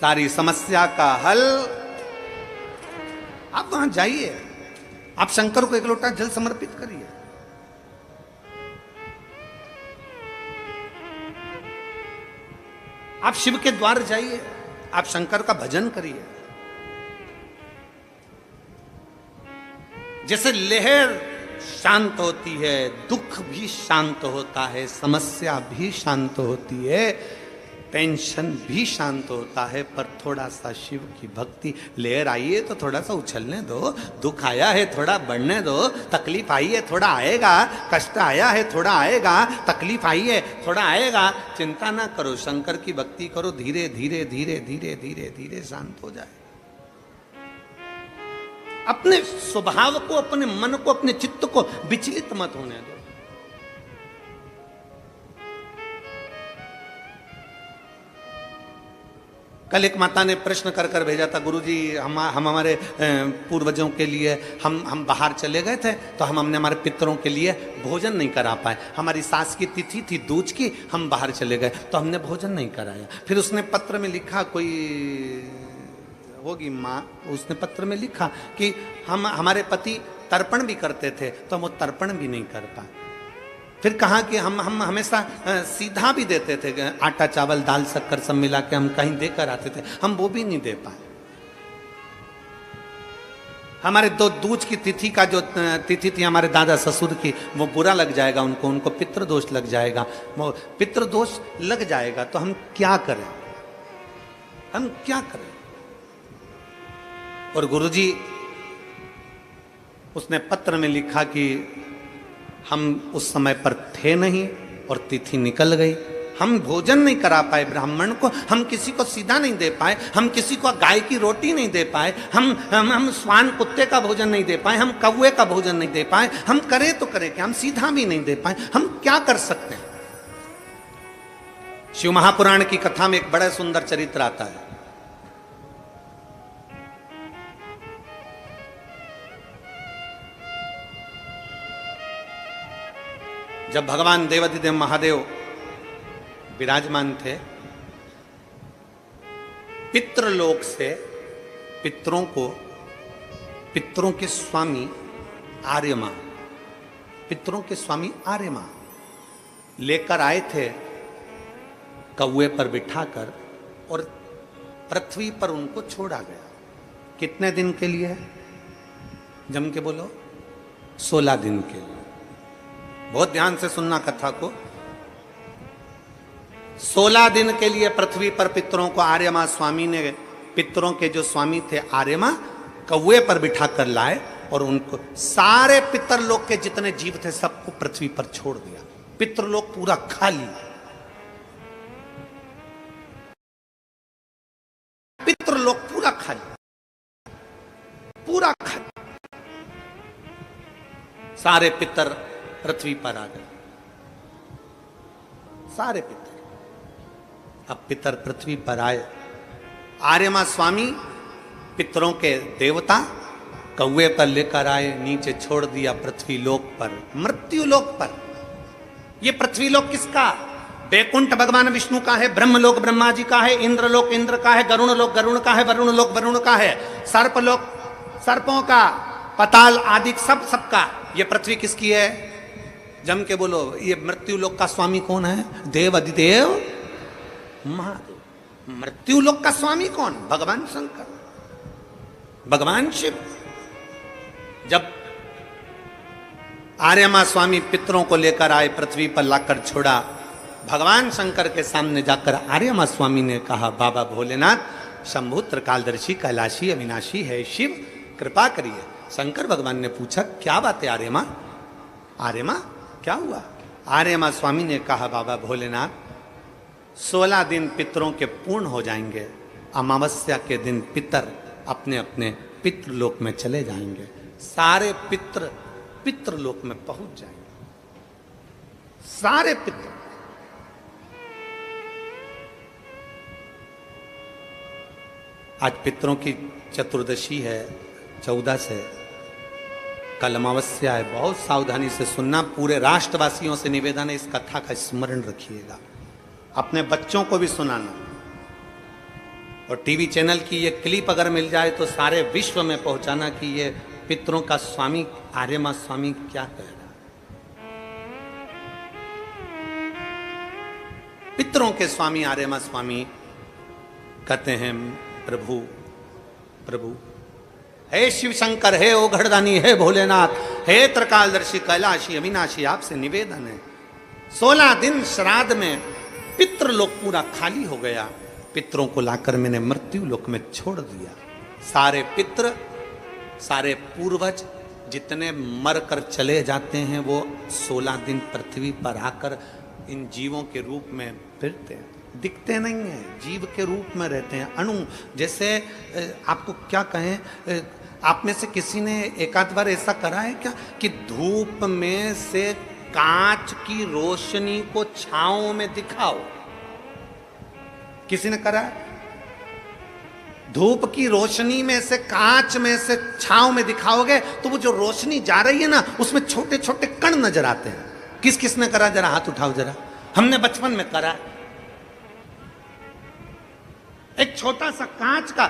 सारी समस्या का हल। आप वहां जाइए, आप शंकर को एक लोटा जल समर्पित करिए, आप शिव के द्वार जाइए, आप शंकर का भजन करिए। जैसे लहर शांत होती है, दुख भी शांत होता है, समस्या भी शांत होती है, टेंशन भी शांत होता है, पर थोड़ा सा शिव की भक्ति। लहर आई है तो थोड़ा सा उछलने दो, दुख आया है थोड़ा बढ़ने दो, तकलीफ आई है थोड़ा आएगा, कष्ट आया है थोड़ा आएगा, तकलीफ आई है थोड़ा आएगा। चिंता ना करो, शंकर की भक्ति करो, धीरे धीरे धीरे धीरे धीरे धीरे शांत हो जाए। अपने स्वभाव को, अपने मन को, अपने चित्त को विचलित मत होने दो। कल एक माता ने प्रश्न कर कर भेजा था, गुरुजी हम हमारे पूर्वजों के लिए हम बाहर चले गए थे तो हमने हमारे पितरों के लिए भोजन नहीं करा पाए। हमारी सास की तिथि थी दूज की, हम बाहर चले गए तो हमने भोजन नहीं कराया। फिर उसने पत्र में लिखा, कोई होगी माँ, उसने पत्र में लिखा कि हमारे पति तर्पण भी करते थे तो हम वो तर्पण भी नहीं कर पाए। फिर कहा कि हम हमेशा सीधा भी देते थे, आटा चावल दाल शक्कर सब मिला के हम कहीं देकर आते थे, हम वो भी नहीं दे पाए। हमारे दो दूज की तिथि का जो तिथि थी हमारे दादा ससुर की, वो बुरा लग जाएगा उनको, उनको पितृदोष लग जाएगा, वो पितृदोष लग जाएगा तो हम क्या करें, हम क्या करें। और गुरुजी उसने पत्र में लिखा कि हम उस समय पर थे नहीं और तिथि निकल गई, हम भोजन नहीं करा पाए ब्राह्मण को, हम किसी को सीधा नहीं दे पाए, हम किसी को गाय की रोटी नहीं दे पाए, हम स्वान कुत्ते का भोजन नहीं दे पाए, हम कौवे का भोजन नहीं दे पाए, हम करें तो करें क्या, हम सीधा भी नहीं दे पाए, हम क्या कर सकते हैं। शिव महापुराण की कथा में एक बड़ा सुंदर चरित्र आता है। जब भगवान देवाधिदेव महादेव विराजमान थे, पितृलोक से पितरों के स्वामी आर्यमा, पितरों के स्वामी आर्यमा लेकर आए थे कौवे पर बिठाकर और पृथ्वी पर उनको छोड़ा गया। कितने दिन के लिए? जम के बोलो, 16 दिन के लिए। बहुत ध्यान से सुनना कथा को। 16 दिन के लिए पृथ्वी पर पितरों को आर्यमा स्वामी ने, पितरों के जो स्वामी थे आर्यमा, कौवे पर बिठा कर लाए और उनको सारे पितरलोक के जितने जीव थे सबको पृथ्वी पर छोड़ दिया। पितरलोक पूरा खाली, पितरलोक पूरा खाली, पूरा खाली। सारे पितर पृथ्वी पर आ गए, सारे पितर। अब पितर पृथ्वी पर आए, आर्यमा स्वामी पितरों के देवता कौवे पर लेकर आए, नीचे छोड़ दिया पृथ्वी लोक पर, मृत्यु लोक पर। ये पृथ्वी लोक किसका? बैकुंठ भगवान विष्णु का है, ब्रह्मलोक ब्रह्मा जी का है, इंद्रलोक इंद्र का है, गरुण लोक गरुण का है, वरुण लोक वरुण का है, सर्पलोक सर्पों का, पताल आदि सब सबका। ये पृथ्वी किसकी है? जम के बोलो, ये मृत्यु लोक का स्वामी कौन है? देव अधिदेव महादेव। मृत्यु लोक का स्वामी कौन? भगवान शंकर, भगवान शिव। जब आर्यमा स्वामी पितरों को लेकर आए, पृथ्वी पर लाकर छोड़ा, भगवान शंकर के सामने जाकर आर्यमा स्वामी ने कहा, बाबा भोलेनाथ शंभु त्रिकालदर्शी कैलाशी अविनाशी है शिव, कृपा करिए। शंकर भगवान ने पूछा, क्या बात है आर्यमा? आर्यमा क्या हुआ? आर्यमा स्वामी ने कहा, बाबा भोलेनाथ 16 दिन पितरों के पूर्ण हो जाएंगे, अमावस्या के दिन पितर अपने अपने पितृलोक में चले जाएंगे, सारे पितर पितृलोक में पहुंच जाएंगे, सारे पितर। आज पितरों की चतुर्दशी है, 14 से, कल अमावस्या है। बहुत सावधानी से सुनना, पूरे राष्ट्रवासियों से निवेदन है, इस कथा का स्मरण रखिएगा, अपने बच्चों को भी सुनाना। और टीवी चैनल की ये क्लिप अगर मिल जाए तो सारे विश्व में पहुंचाना कि ये पितरों का स्वामी आर्यमा स्वामी क्या कह रहा। पितरों के स्वामी आर्यमा स्वामी कहते हैं प्रभु प्रभु, हे शिव शंकर, हे ओघड़दानी, हे भोलेनाथ, हे त्रिकालदर्शी कैलाशी अविनाशी, आपसे निवेदन है 16 दिन श्राद्ध में पितृलोक पूरा खाली हो गया। पितरों को लाकर मैंने मृत्यु लोक में छोड़ दिया। सारे पितृ, सारे पूर्वज जितने मर कर चले जाते हैं वो 16 दिन पृथ्वी पर आकर इन जीवों के रूप में फिरते हैं। दिखते नहीं हैं, जीव के रूप में रहते हैं, अणु जैसे। आपको क्या कहें, आप में से किसी ने एक आध बार ऐसा करा है क्या कि धूप में से कांच की रोशनी को छांव में दिखाओ? किसी ने करा है? धूप की रोशनी में से, कांच में से छांव में दिखाओगे तो वो जो रोशनी जा रही है ना, उसमें छोटे छोटे कण नजर आते हैं। किस किस ने करा? जरा हाथ उठाओ जरा। हमने बचपन में करा। एक छोटा सा कांच का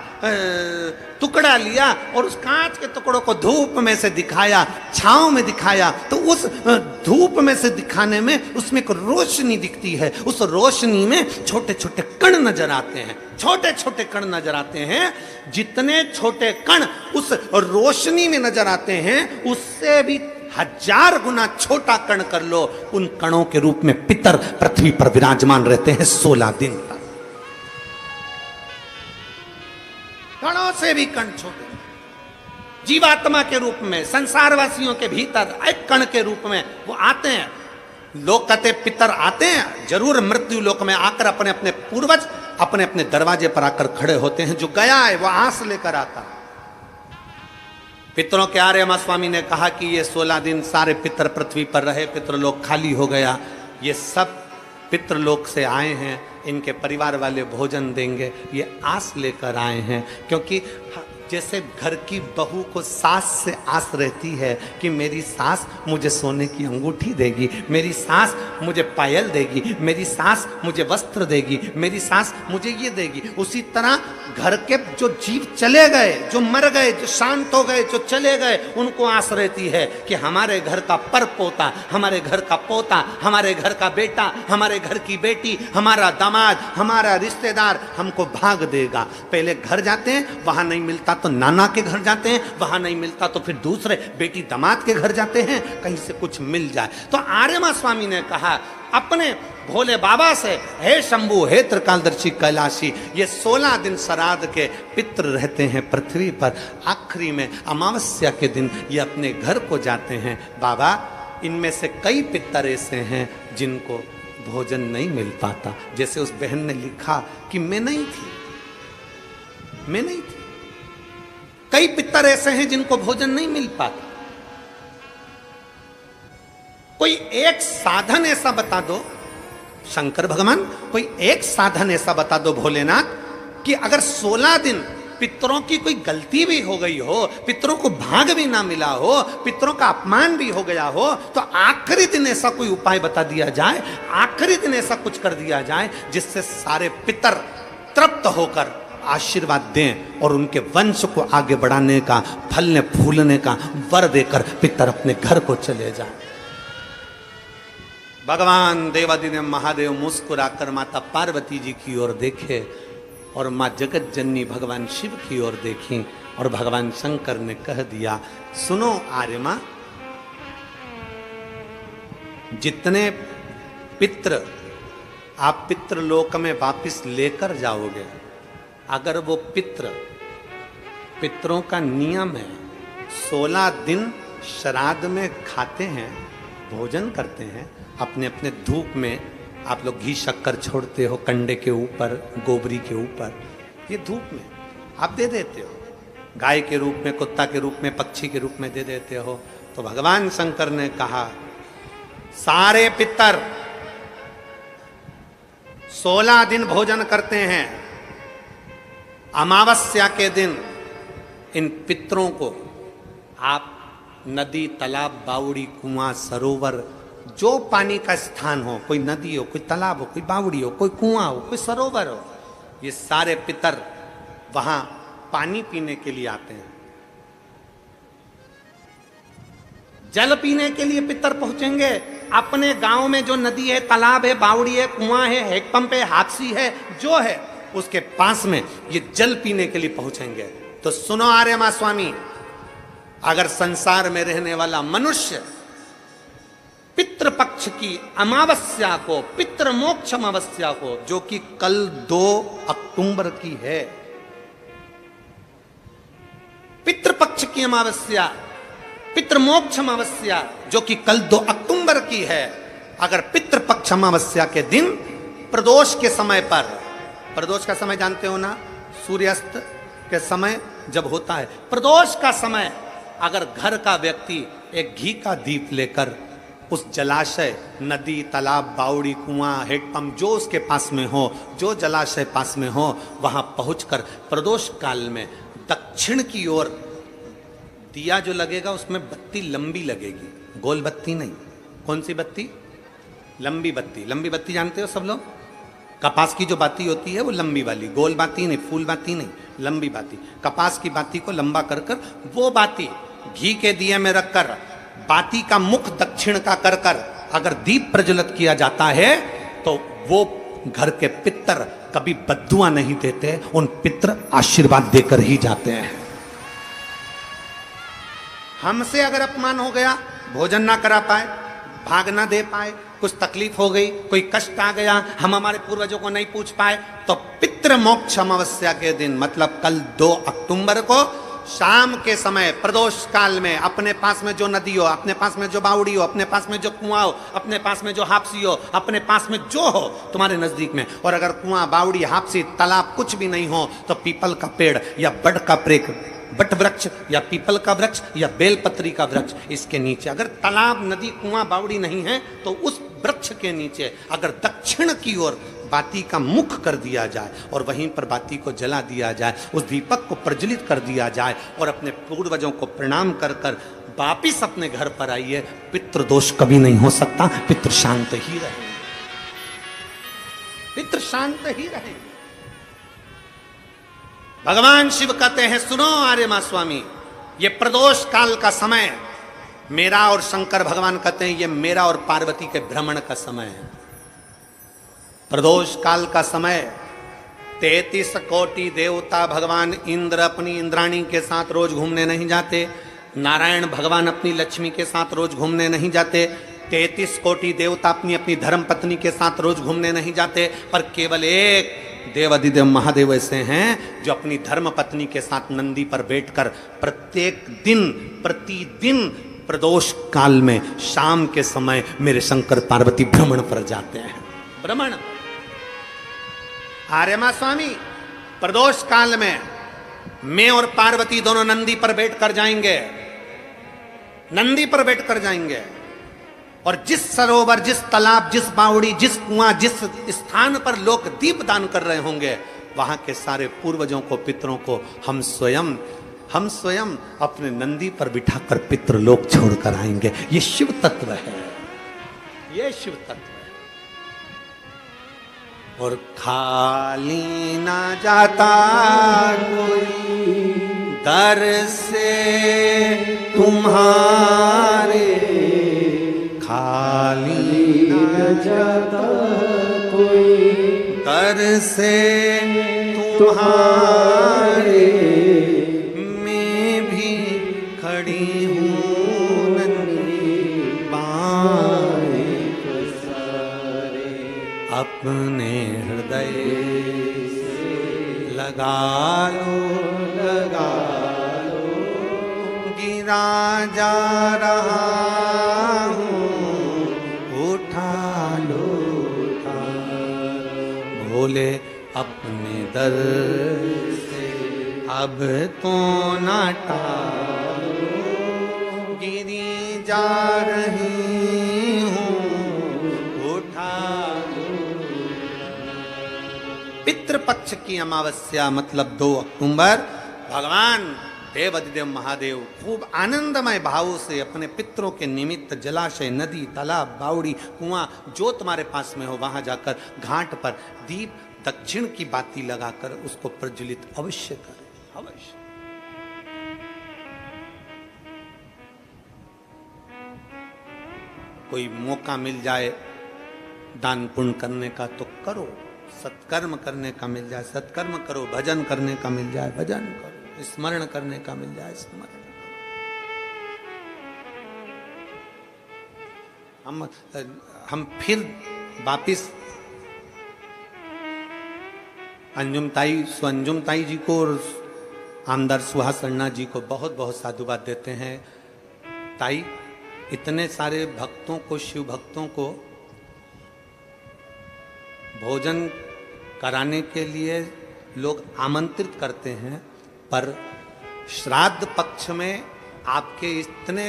टुकड़ा लिया और उस कांच के टुकड़ों को धूप में से दिखाया, छांव में दिखाया, तो उस धूप में से दिखाने में उसमें एक रोशनी दिखती है। उस रोशनी में छोटे छोटे कण नजर आते हैं, छोटे छोटे कण नजर आते हैं। जितने छोटे कण उस रोशनी में नजर आते हैं, उससे भी 1000 गुना छोटा कण कर लो, उन कणों के रूप में पितर पृथ्वी पर विराजमान रहते हैं 16 दिन तक। कणों से भी कण छोटे, जीवात्मा के रूप में, संसारवासियों के भीतर एक कण के रूप में वो आते हैं। लोग कहते पितर आते हैं जरूर, मृत्यु लोक में आकर अपने अपने पूर्वज अपने अपने दरवाजे पर आकर खड़े होते हैं। जो गया है वो आस लेकर आता है। पितरों के आर्यमा स्वामी ने कहा कि ये 16 दिन सारे पितर पृथ्वी पर रहे, पितृलोक खाली हो गया। ये सब पितृलोक से आए हैं, इनके परिवार वाले भोजन देंगे, ये आस लेकर आए हैं। क्योंकि जैसे घर की बहू को सास से आस रहती है कि मेरी सास मुझे सोने की अंगूठी देगी, मेरी सास मुझे पायल देगी, मेरी सास मुझे वस्त्र देगी, मेरी सास मुझे ये देगी, उसी तरह घर के जो जीव चले गए, जो मर गए, जो शांत हो गए, जो चले गए, उनको आस रहती है कि हमारे घर का पर पोता, हमारे घर का पोता, हमारे घर का बेटा, हमारे घर की बेटी, हमारा दामाद, हमारा रिश्तेदार हमको भाग देगा। पहले घर जाते हैं, वहां नहीं मिलता तो नाना के घर जाते हैं, वहां नहीं मिलता तो फिर दूसरे बेटी दामाद के घर जाते हैं, कहीं से कुछ मिल जाए। तो आर्यमा स्वामी ने कहा अपने भोले बाबा से, हे शंभु, हे त्रिकालदर्शी कैलाशी, ये 16 दिन श्राद्ध के पितृ रहते हैं पृथ्वी पर। आखिरी में अमावस्या के दिन ये अपने घर को जाते हैं। बाबा, इनमें से कई पितर ऐसे हैं जिनको भोजन नहीं मिल पाता। जैसे उस बहन ने लिखा कि मैं नहीं थी, मैं नहीं थी। कई पितर ऐसे हैं जिनको भोजन नहीं मिल पाता। कोई एक साधन ऐसा बता दो शंकर भगवान, कोई एक साधन ऐसा बता दो भोलेनाथ कि अगर 16 दिन पितरों की कोई गलती भी हो गई हो, पितरों को भाग भी ना मिला हो, पितरों का अपमान भी हो गया हो, तो आखिरी दिन ऐसा कोई उपाय बता दिया जाए, आखिरी दिन ऐसा कुछ कर दिया जाए जिससे सारे पितर तृप्त होकर आशीर्वाद दें और उनके वंश को आगे बढ़ाने का, फलने फूलने का वर देकर पितर अपने घर को चले जाए। भगवान देवादिदेव महादेव मुस्कुराकर माता पार्वती जी की ओर देखे और मां जगत जननी भगवान शिव की ओर देखी और भगवान शंकर ने कह दिया, सुनो आर्यमा, जितने पितृ आप पितृलोक में वापिस लेकर जाओगे, अगर वो पितरों का नियम है 16 दिन श्राद्ध में खाते हैं, भोजन करते हैं, अपने अपने धूप में आप लोग घी शक्कर छोड़ते हो, कंडे के ऊपर, गोबरी के ऊपर, ये धूप में आप दे देते हो, गाय के रूप में, कुत्ता के रूप में, पक्षी के रूप में दे देते हो। तो भगवान शंकर ने कहा सारे पितर 16 दिन भोजन करते हैं, अमावस्या के दिन इन पितरों को आप नदी, तालाब, बावड़ी, कुआं, सरोवर, जो पानी का स्थान हो, कोई नदी हो, कोई तालाब हो, कोई बावड़ी हो, कोई कुआं हो, कोई सरोवर हो, ये सारे पितर वहां पानी पीने के लिए आते हैं। जल पीने के लिए पितर पहुंचेंगे। अपने गांव में जो नदी है, तालाब है, बावड़ी है, कुआं है, हैंडपंप है, हादसी है, जो है उसके पास में ये जल पीने के लिए पहुंचेंगे। तो सुनो आर्यमा स्वामी, अगर संसार में रहने वाला मनुष्य पितृपक्ष की अमावस्या को, पितृ मोक्ष अमावस्या को, जो कि कल 2 अक्टूबर की है, पितृपक्ष की अमावस्या, पितृमोक्ष अमावस्या जो कि कल 2 अक्टूबर की है, अगर पितृपक्ष अमावस्या के दिन प्रदोष के समय पर, प्रदोष का समय जानते हो ना, सूर्यास्त के समय जब होता है प्रदोष का समय, अगर घर का व्यक्ति एक घी का दीप लेकर उस जलाशय, नदी, तालाब, बावड़ी, कुआं, हैंडपंप जो उसके पास में हो, जो जलाशय पास में हो, वहां पहुंचकर प्रदोष काल में दक्षिण की ओर दिया जो लगेगा उसमें बत्ती लंबी लगेगी, गोल बत्ती नहीं। कौन सी बत्ती? लंबी बत्ती। लंबी बत्ती जानते हो सब लोग? कपास की जो बाती होती है वो लंबी वाली, गोल बाती नहीं, फूल बाती नहीं, लंबी बाती। कपास की बाती को लंबा कर कर वो बाती घी के दिए में रखकर, बाती का मुख दक्षिण का कर कर अगर दीप प्रज्वलित किया जाता है तो वो घर के पितर कभी बद्दुआ नहीं देते, उन पितर आशीर्वाद देकर ही जाते हैं। हमसे अगर अपमान हो गया, भोजन ना करा पाए, भाग ना दे पाए, कुछ तकलीफ हो गई, कोई कष्ट आ गया, हम हमारे पूर्वजों को नहीं पूछ पाए, तो पितृ मोक्ष अमावस्या के दिन मतलब कल 2 अक्टूबर को शाम के समय प्रदोष काल में अपने पास में जो नदी हो, अपने पास में जो बावड़ी हो, अपने पास में जो कुआं हो, अपने पास में जो हापसी हो, अपने पास में जो हो तुम्हारे नजदीक में, और अगर कुआं, बावड़ी, हापसी, तालाब कुछ भी नहीं हो तो पीपल का पेड़ या बड़ का बट वृक्ष या पीपल का वृक्ष या बेलपत्री का वृक्ष, इसके नीचे, अगर तालाब, नदी, कुआं, बावड़ी नहीं है तो उस वृक्ष के नीचे अगर दक्षिण की ओर बाती का मुख कर दिया जाए और वहीं पर बाती को जला दिया जाए, उस दीपक को प्रज्वलित कर दिया जाए और अपने पूर्वजों को प्रणाम कर कर वापिस अपने घर पर आइए, पितृदोष कभी नहीं हो सकता, पितृ शांत ही रहे, पितृ शांत ही रहे। भगवान शिव कहते हैं, सुनो आर्यमा स्वामी, ये प्रदोष काल का समय मेरा, और शंकर भगवान कहते हैं ये मेरा और पार्वती के भ्रमण का समय है। प्रदोष काल का समय 33 कोटि देवता, भगवान इंद्र अपनी इंद्राणी के साथ रोज घूमने नहीं जाते, नारायण भगवान अपनी लक्ष्मी के साथ रोज घूमने नहीं जाते, 33 कोटि देवता अपनी अपनी धर्म पत्नी के साथ रोज घूमने नहीं जाते, पर केवल एक देवादिदेव महादेव ऐसे हैं जो अपनी धर्म पत्नी के साथ नंदी पर बैठकर प्रत्येक दिन, प्रतिदिन प्रदोष काल में शाम के समय मेरे शंकर पार्वती भ्रमण पर जाते हैं। भ्रमण। आर्यमा स्वामी, प्रदोष काल में मैं और पार्वती दोनों नंदी पर बैठकर जाएंगे, नंदी पर बैठकर जाएंगे, और जिस सरोवर, जिस तालाब, जिस बावड़ी, जिस कुआं, जिस स्थान पर लोग दीप दान कर रहे होंगे, वहां के सारे पूर्वजों को, पितरों को हम स्वयं अपने नंदी पर बिठाकर पितृलोक छोड़कर आएंगे। ये शिव तत्व है, ये शिव तत्व है। और खाली ना जाता कोई दर से तुम्हारे, खाली ना जाता कोई दर से तुम्हारे, मैं भी खड़ी हूँ नन्ही बाएं पसारे, अपने हृदय से लगा लो, गिरा जा रहा बोले अपने दर से अब तो ना टालो, गिरी जा रही हूँ उठा लो। पितृपक्ष की अमावस्या मतलब 2 अक्टूबर, भगवान देवादिदेव महादेव खूब आनंदमय भाव से अपने पितरों के निमित्त जलाशय, नदी, तालाब, बावड़ी, कुआं जो तुम्हारे पास में हो वहां जाकर घाट पर दीप दक्षिण की बाती लगाकर उसको प्रज्वलित अवश्य करें, अवश्य। कोई मौका मिल जाए दान पुण्य करने का तो करो, सत्कर्म करने का मिल जाए सत्कर्म करो, भजन करने का मिल जाए भजन करो, स्मरण करने का मिल जाए स्मरण। हम फिर वापिस अंजुम ताई जी को और आमदार सुहासन्ना जी को बहुत बहुत साधुवाद देते हैं। ताई, इतने सारे भक्तों को, शिव भक्तों को भोजन कराने के लिए लोग आमंत्रित करते हैं, पर श्राद्ध पक्ष में आपके इतने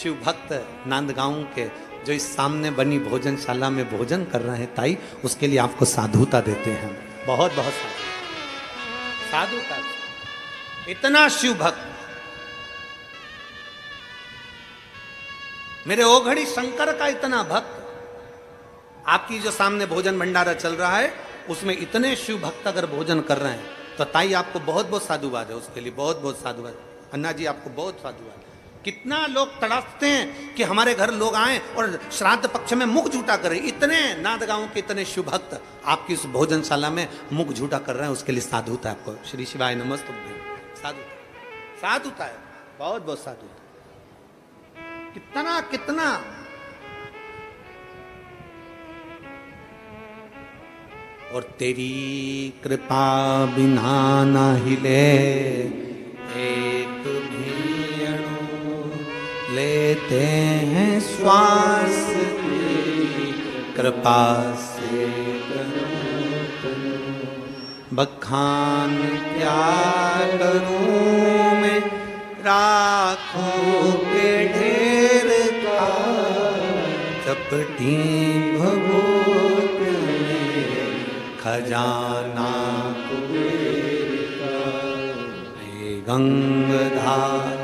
शिव भक्त नांदगांव के जो इस सामने बनी भोजनशाला में भोजन कर रहे हैं ताई, उसके लिए आपको साधुता देते हैं, बहुत बहुत साधुता। इतना शिव भक्त, मेरे ओघड़ी शंकर का इतना भक्त, आपकी जो सामने भोजन भंडारा चल रहा है उसमें इतने शिव भक्त अगर भोजन कर रहे हैं तो ताई आपको बहुत बहुत साधुवाद है, उसके लिए बहुत बहुत साधुवाद। अन्ना जी आपको बहुत साधुवाद। कितना लोग तड़पते हैं कि हमारे घर लोग आए और श्राद्ध पक्ष में मुख झूठा करें। इतने नांदगांव के इतने शिव भक्त आपकी इस भोजनशाला में मुख झूठा कर रहे हैं, उसके लिए साधुता है आपको। श्री शिवाय नमस्तुभ्यं। साधुता, साधुता है, बहुत बहुत साधुता। कितना कितना और तेरी कृपा बिना ना हिले एक भी अणु, लेते हैं श्वास तेरी कृपा से बखान क्या करूं मैं राखों के ढेर का, चपटी भभूत खजाना कुबेर का, हे गंगाधार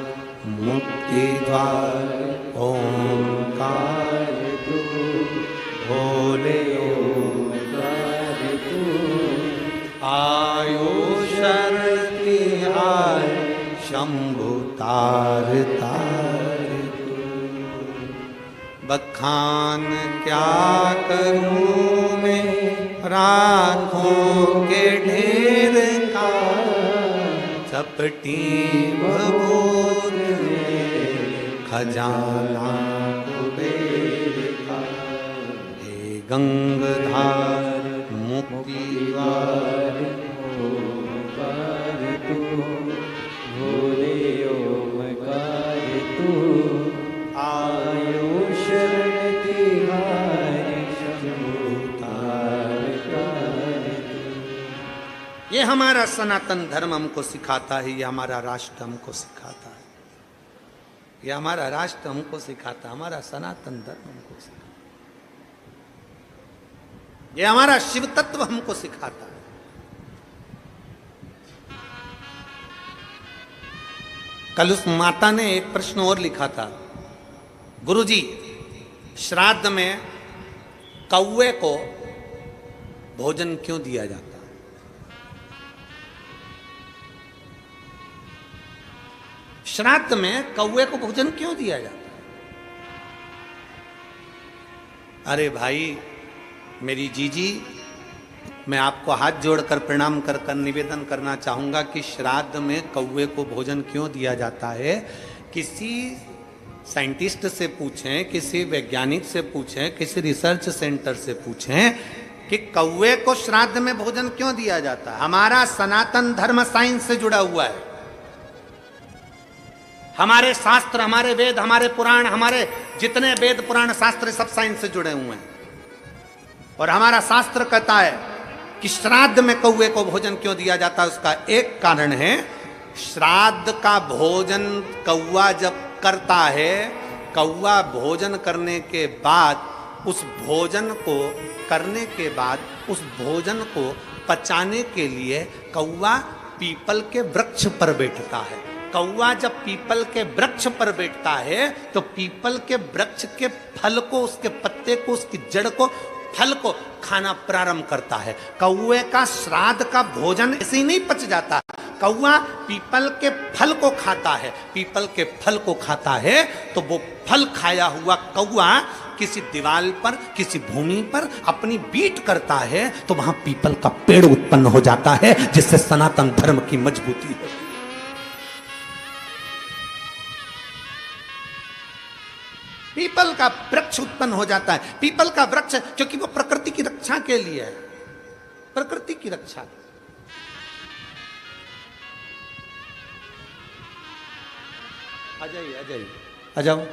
मुक्ति द्वार ओंकार तू, भोले ओंकार तू, आयो शरण तिहार शंभु तार तार तू। बखान क्या करूं मैं राखों के ढेर का, चपटी भभूत खजाना कुबेर का, हे गंगाधार मुक्ति द्वार ओंकार तू, भोले ओंकार तू, आयो शरण तिहार शंभु तार तार। ये हमारा सनातन धर्म हमको सिखाता है, ये हमारा राष्ट्र हमको सिखाता है, ये हमारा राष्ट्र हमको सिखाता है, हमारा सनातन धर्म हमको सिखाता है, ये हमारा शिव तत्व हमको सिखाता है। कल उस माता ने एक प्रश्न और लिखा था, गुरुजी श्राद्ध में कौवे को भोजन क्यों दिया जाता है? श्राद्ध में कौवे को भोजन क्यों दिया जाता है? अरे भाई मेरी जीजी, मैं आपको हाथ जोड़कर प्रणाम कर कर निवेदन करना चाहूंगा कि श्राद्ध में कौवे को भोजन क्यों दिया जाता है। किसी साइंटिस्ट से पूछें, किसी वैज्ञानिक से पूछें, किसी रिसर्च सेंटर से पूछें कि कौवे को श्राद्ध में भोजन क्यों दिया जाता है। हमारा सनातन धर्म साइंस से जुड़ा हुआ है। हमारे शास्त्र, हमारे वेद, हमारे पुराण, हमारे जितने वेद पुराण शास्त्र सब साइंस से जुड़े हुए हैं। और हमारा शास्त्र कहता है कि श्राद्ध में कौवे को भोजन क्यों दिया जाता है। उसका एक कारण है, श्राद्ध का भोजन कौवा जब करता है, कौवा भोजन करने के बाद उस भोजन को करने के बाद उस भोजन को पचाने के लिए कौवा पीपल के वृक्ष पर बैठता है। कौवा जब पीपल के वृक्ष पर बैठता है तो पीपल के वृक्ष के फल को, उसके पत्ते को, उसकी जड़ को फल को खाना प्रारंभ करता है। कौए का श्राद्ध का भोजन ऐसे ही नहीं पच जाता। कौआ पीपल के फल को खाता है, पीपल के फल को खाता है तो वो फल खाया हुआ कौआ किसी दीवार पर, किसी भूमि पर अपनी बीट करता है तो वहां पीपल का पेड़ उत्पन्न हो जाता है, जिससे सनातन धर्म की मजबूती होती है। पीपल का वृक्ष उत्पन्न हो जाता है। पीपल का वृक्ष क्योंकि वो प्रकृति की रक्षा के लिए है, प्रकृति की रक्षा। आ जाइए, आ जाइए, आ जाओ।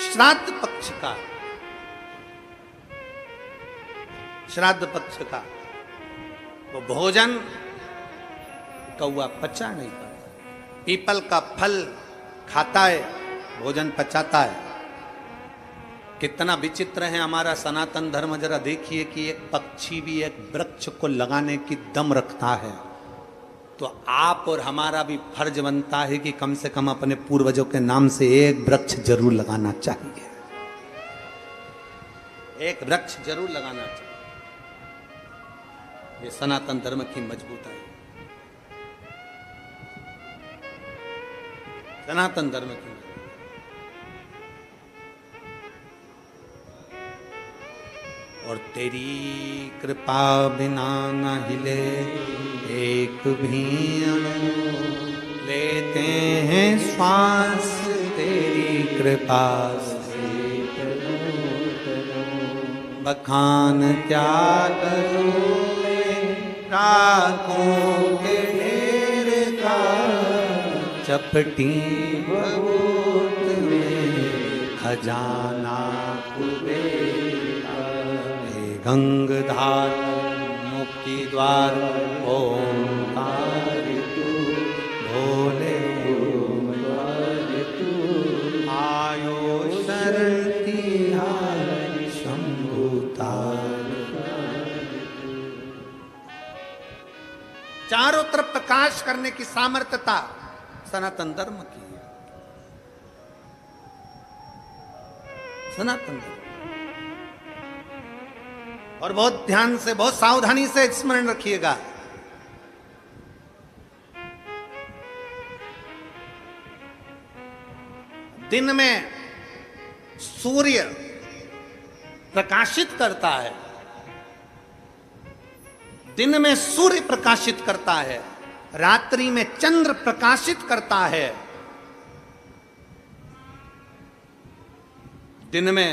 श्राद्ध पक्ष का, श्राद्ध पक्ष का वो भोजन कौआ पचा नहीं पाता। पीपल का फल खाता है, भोजन पचाता है। कितना विचित्र है हमारा सनातन धर्म। जरा देखिए कि एक पक्षी भी एक वृक्ष को लगाने की दम रखता है, तो आप और हमारा भी फर्ज बनता है कि कम से कम अपने पूर्वजों के नाम से एक वृक्ष जरूर लगाना चाहिए, एक वृक्ष जरूर लगाना चाहिए। ये सनातन धर्म की मजबूताई, सनातन धर्म की। और तेरी कृपा बिना न हिले एक भी अणु, लेते हैं श्वास तेरी कृपा से। बखान क्या करूं राखों के ढेर का, चपटी बहुत में खजाना कुबेर। गंगधार मुक्ति द्वार ओंकार तू, भोले तू आयो शरण तिहारी शंभुतार। चारों तरफ प्रकाश करने की सामर्थ्यता सनातन धर्म की है। सनातन धर्म। और बहुत ध्यान से, बहुत सावधानी से स्मरण रखिएगा, दिन में सूर्य प्रकाशित करता है, दिन में सूर्य प्रकाशित करता है, रात्रि में चंद्र प्रकाशित करता है। दिन में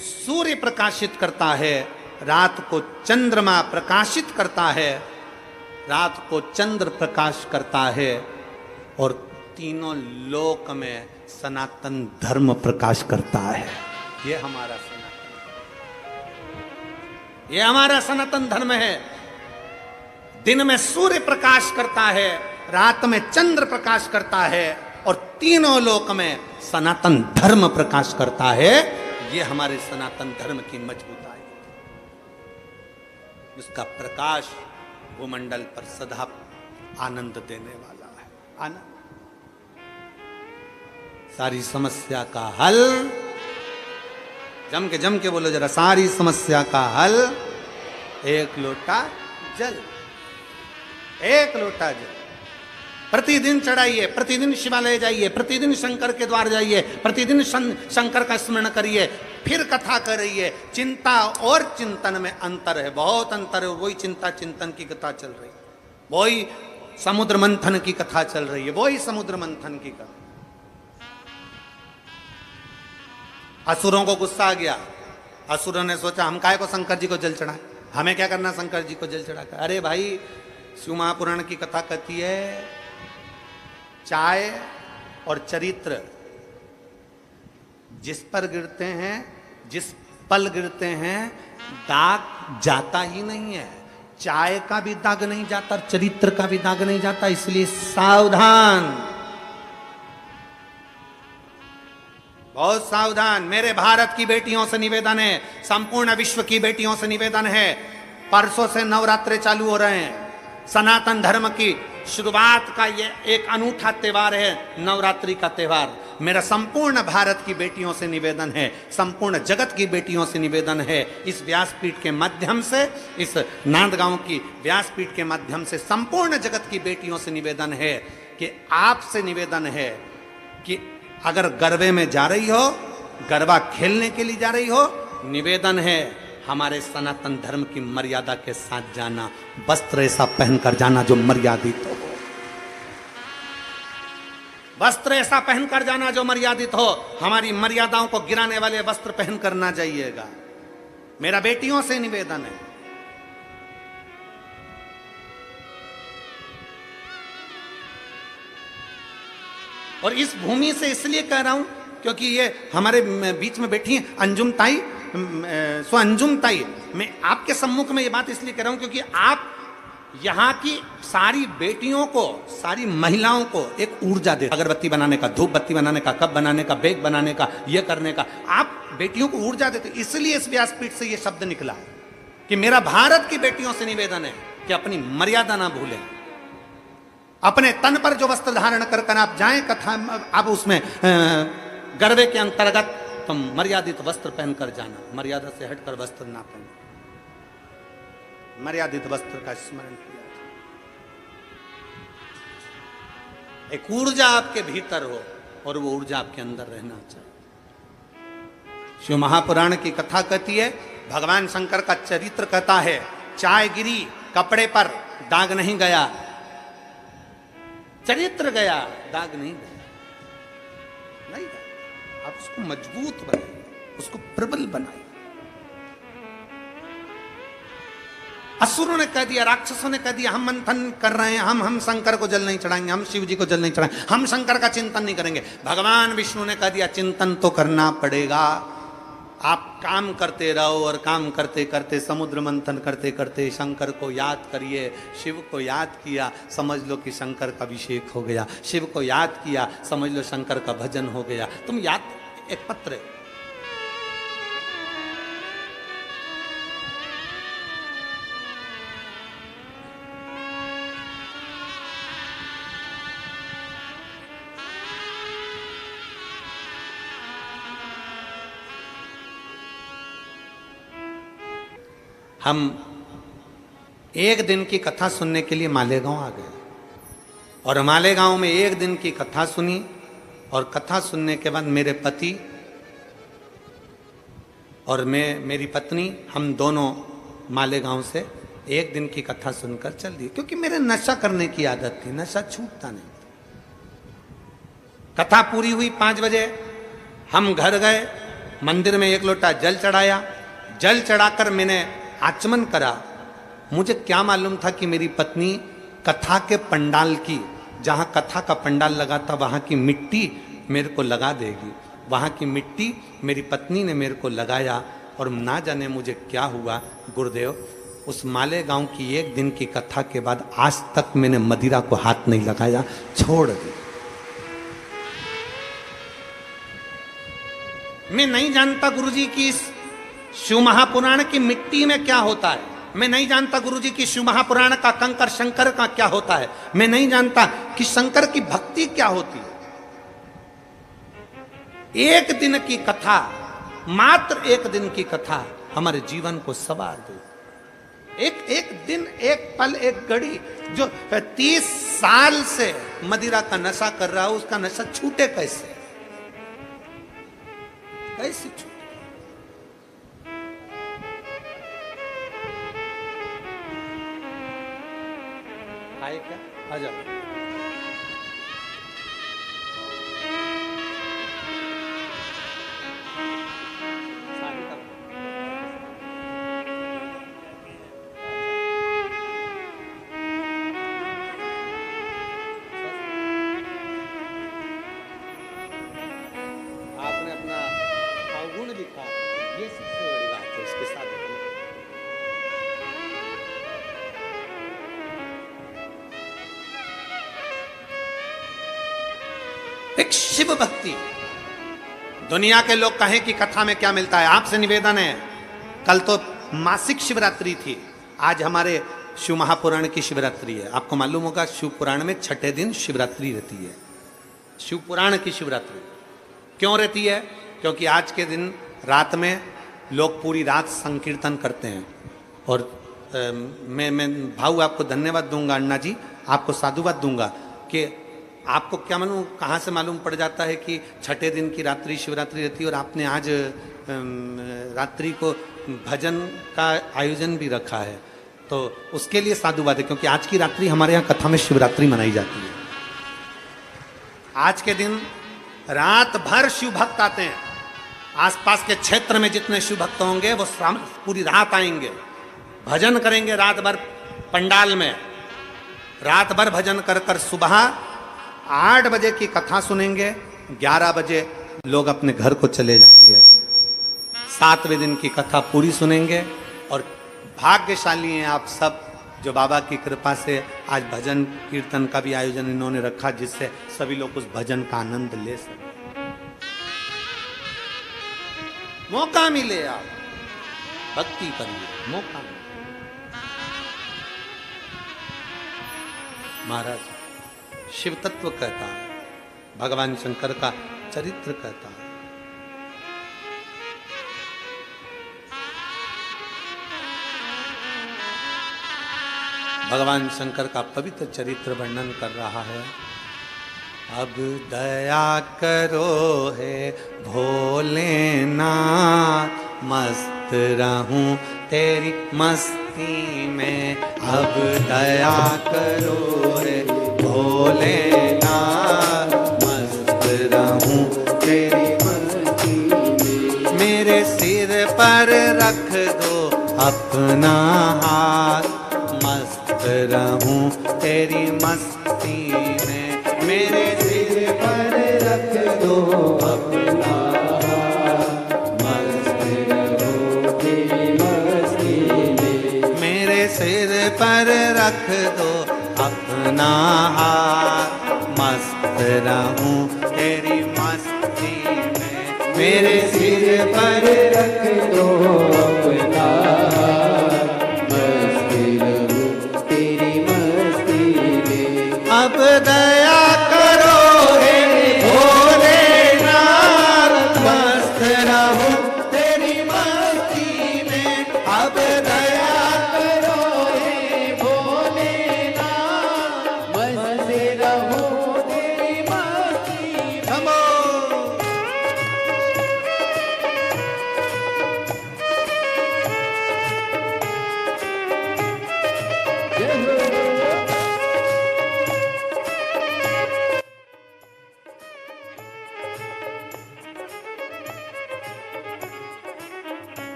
सूर्य प्रकाशित करता है, रात को चंद्रमा प्रकाशित करता है, रात को चंद्र प्रकाश करता है, और तीनों लोक में सनातन धर्म प्रकाश करता है। ये हमारा सनातन, ये हमारा सनातन धर्म है। दिन में सूर्य प्रकाश करता है, रात में चंद्र प्रकाश करता है, और तीनों लोक में सनातन धर्म प्रकाश करता है। ये हमारे सनातन धर्म की मजबूताई, उसका प्रकाश भूमंडल पर सदा आनंद देने वाला है। आनंद सारी समस्या का हल, जम के बोलो जरा, सारी समस्या का हल एक लोटा जल, एक लोटा जल। प्रतिदिन चढ़ाइए, प्रतिदिन शिवालय जाइए, प्रतिदिन शंकर के द्वार जाइए, प्रतिदिन शंकर का स्मरण करिए, फिर कथा करिए। चिंता और चिंतन में अंतर है, बहुत अंतर है। वही चिंता चिंतन की कथा चल रही, वही समुद्र मंथन की कथा चल रही है, वही समुद्र मंथन की कथा। असुरों को गुस्सा आ गया। असुरों ने सोचा हम काय को शंकर जी को जल चढ़ाए, हमें क्या करना शंकर जी को जल चढ़ाकर। अरे भाई, शिव महापुराण की कथा कहती है चाय और चरित्र जिस पर गिरते हैं, जिस पल गिरते हैं, दाग जाता ही नहीं है। चाय का भी दाग नहीं जाता, चरित्र का भी दाग नहीं जाता, इसलिए सावधान, बहुत सावधान। मेरे भारत की बेटियों से निवेदन है, संपूर्ण विश्व की बेटियों से निवेदन है, परसों से नवरात्रे चालू हो रहे हैं। सनातन धर्म की शुरुआत का ये एक अनूठा त्योहार है, नवरात्रि का त्योहार। मेरा संपूर्ण भारत की बेटियों से निवेदन है, संपूर्ण जगत की बेटियों से निवेदन है, इस व्यासपीठ के माध्यम से, इस नांदगांव की व्यासपीठ के माध्यम से संपूर्ण जगत की बेटियों से निवेदन है कि आपसे निवेदन है कि अगर गरबे में जा रही हो, गरबा खेलने के लिए जा रही हो, निवेदन है हमारे सनातन धर्म की मर्यादा के साथ जाना, वस्त्र ऐसा पहनकर जाना जो मर्यादित हो, वस्त्र ऐसा पहनकर जाना जो मर्यादित हो। हमारी मर्यादाओं को गिराने वाले वस्त्र पहनकर ना जाइएगा, मेरा बेटियों से निवेदन है। और इस भूमि से इसलिए कह रहा हूं क्योंकि ये हमारे बीच में बैठी हैं अंजुम ताई, सो अंजुम ताई, मैं आपके सम्मुख में ये बात इसलिए कह रहा हूं क्योंकि आप यहाँ की सारी बेटियों को, सारी महिलाओं को एक ऊर्जा दे, अगरबत्ती बनाने का, धूप बत्ती बनाने का, कप बनाने का, बेग बनाने का, ये करने का, आप बेटियों को ऊर्जा देते। इसलिए इस व्यासपीठ से ये शब्द निकला कि मेरा भारत की बेटियों से निवेदन है कि अपनी मर्यादा ना भूलें, अपने तन पर जो वस्त्र धारण कर आप जाएं, कथा अब उसमें गरबे के अंतर्गत तुम मर्यादित वस्त्र पहनकर जाना, मर्यादा से हटकर वस्त्र ना पहनना, मर्यादित वस्त्र का स्मरण किया। एक ऊर्जा आपके भीतर हो और वो ऊर्जा आपके अंदर रहना चाहिए। शिव महापुराण की कथा कहती है, भगवान शंकर का चरित्र कहता है, चाय गिरी कपड़े पर, दाग नहीं गया, चरित्र गया, दाग नहीं गया, नहीं गया। आप उसको मजबूत बनाइए, उसको प्रबल बनाइए। असुरों ने कह दिया, राक्षसों ने कह दिया, हम मंथन कर रहे हैं, हम शंकर को जल नहीं चढ़ाएंगे, हम शिव जी को जल नहीं चढ़ाएंगे, हम शंकर का चिंतन नहीं करेंगे। भगवान विष्णु ने कह दिया, चिंतन तो करना पड़ेगा। आप काम करते रहो और काम करते करते, समुद्र मंथन करते करते शंकर को याद करिए। शिव को याद किया, समझ लो कि शंकर का अभिषेक हो गया। शिव को याद किया, समझ लो शंकर का भजन हो गया। तुम याद, एक पत्र है, हम एक दिन की कथा सुनने के लिए मालेगांव आ गए और मालेगांव में एक दिन की कथा सुनी और कथा सुनने के बाद मेरे पति और मेरी पत्नी, हम दोनों मालेगांव से एक दिन की कथा सुनकर चल दिए, क्योंकि मेरे नशा करने की आदत थी, नशा छूटता नहीं। कथा पूरी हुई 5 बजे, हम घर गए, मंदिर में 1 लोटा जल चढ़ाया। जल चढ़ाकर मैंने आचमन करा। मुझे क्या मालूम था कि मेरी पत्नी कथा के पंडाल की, जहां कथा का पंडाल लगा था, वहां की मिट्टी मेरे को लगा देगी। वहां की मिट्टी मेरी पत्नी ने मेरे को लगाया और ना जाने मुझे क्या हुआ। गुरुदेव, उस मालेगांव की एक दिन की कथा के बाद आज तक मैंने मदिरा को हाथ नहीं लगाया, छोड़ दी। मैं नहीं जानता गुरुजी की इस शिव महापुराण की मिट्टी में क्या होता है। मैं नहीं जानता गुरुजी की शिव महापुराण का कंकर शंकर का क्या होता है। मैं नहीं जानता कि शंकर की भक्ति क्या होती है। एक दिन की कथा, मात्र एक दिन की कथा हमारे जीवन को सवार दे। एक दिन, एक पल, एक घड़ी, जो 30 साल से मदिरा का नशा कर रहा है, उसका नशा छूटे कैसे? कैसे छूटे? आए क्या? आ जाओ। एक शिव भक्ति। दुनिया के लोग कहें कि कथा में क्या मिलता है, आपसे निवेदन है, कल तो मासिक शिवरात्रि थी, आज हमारे शिव महापुराण की शिवरात्रि है। आपको मालूम होगा शिव पुराण में छठे दिन शिवरात्रि रहती है। शिव पुराण की शिवरात्रि क्यों रहती है? क्योंकि आज के दिन रात में लोग पूरी रात संकीर्तन करते हैं। और मैं भाऊ आपको धन्यवाद दूंगा, अन्ना जी आपको साधुवाद दूंगा कि आपको क्या मालूम, कहाँ से मालूम पड़ जाता है कि छठे दिन की रात्रि शिवरात्रि रहती है और आपने आज रात्रि को भजन का आयोजन भी रखा है, तो उसके लिए साधुवाद है। क्योंकि आज की रात्रि हमारे यहाँ कथा में शिवरात्रि मनाई जाती है। आज के दिन रात भर शिव भक्त आते हैं। आसपास के क्षेत्र में जितने शिव भक्त होंगे वो पूरी रात आएंगे, भजन करेंगे रात भर पंडाल में, रात भर भजन कर कर सुबह 8 बजे की कथा सुनेंगे, 11 बजे लोग अपने घर को चले जाएंगे। 7वें दिन की कथा पूरी सुनेंगे। और भाग्यशाली हैं आप सब जो बाबा की कृपा से आज भजन कीर्तन का भी आयोजन इन्होंने रखा, जिससे सभी लोग उस भजन का आनंद ले सकें। मौका मिले आप भक्ति करिए, मौका मिले। महाराज शिव तत्व कहता है, भगवान शंकर का चरित्र कहता है। भगवान शंकर का पवित्र चरित्र वर्णन कर रहा है। अब दया करो हे भोलेनाथ, मस्त रहूं तेरी मस्ती में। अब दया करो हे भोलेनाथ, मस्त रहूं तेरी मस्ती में। मेरे सिर पर रख दो अपना हाथ, मस्त रहूं तेरी मस्ती में। मेरे सिर पर रख दो अपना हाथ, मस्त रहूं तेरी मस्ती में। मेरे सिर पर रख दो अपना हाथ, मस्त रहूं तेरी मस्ती में। मेरे सिर पर रख दो अपना हाथ, मस्त रहूं तेरी मस्ती में। अब दया करो हे भोलेनाथ, मस्त रहूं तेरी मस्ती में। अब दया करो हे भोलेनाथ, मस्त रहूं तेरी मस्ती में।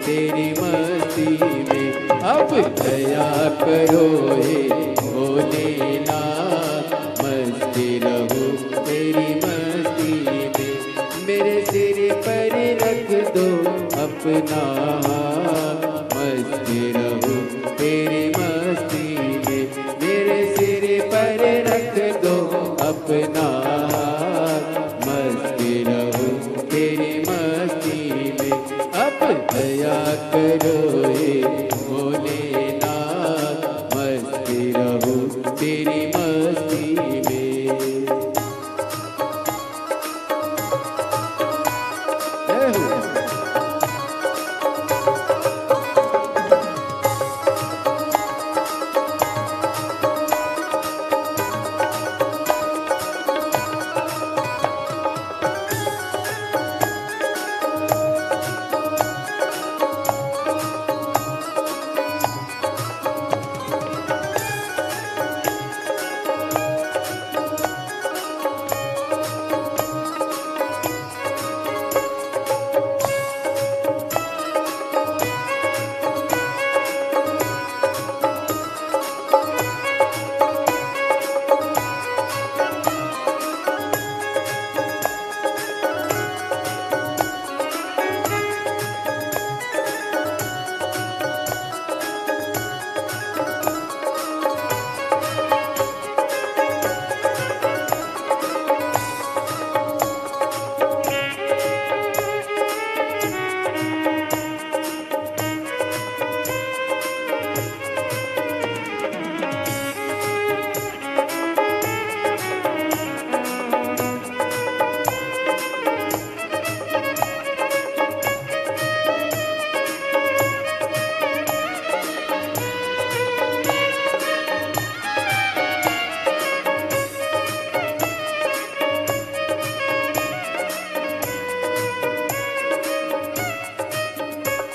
तेरी मस्ती में। अब दया दया करो हे भोलेनाथ, मस्ती रहूं तेरी मस्ती में। मेरे सिर पर रख दो अपना हाथ, मस्ती रहूं तेरी मस्ती में। मेरे सिर पर रख दो अपना हाथ, मस्ती रहूं तेरी मस्ती में। अब दया करो हे भोलेनाथ, मस्ती रहूं तेरी मस्ती में। जय हो।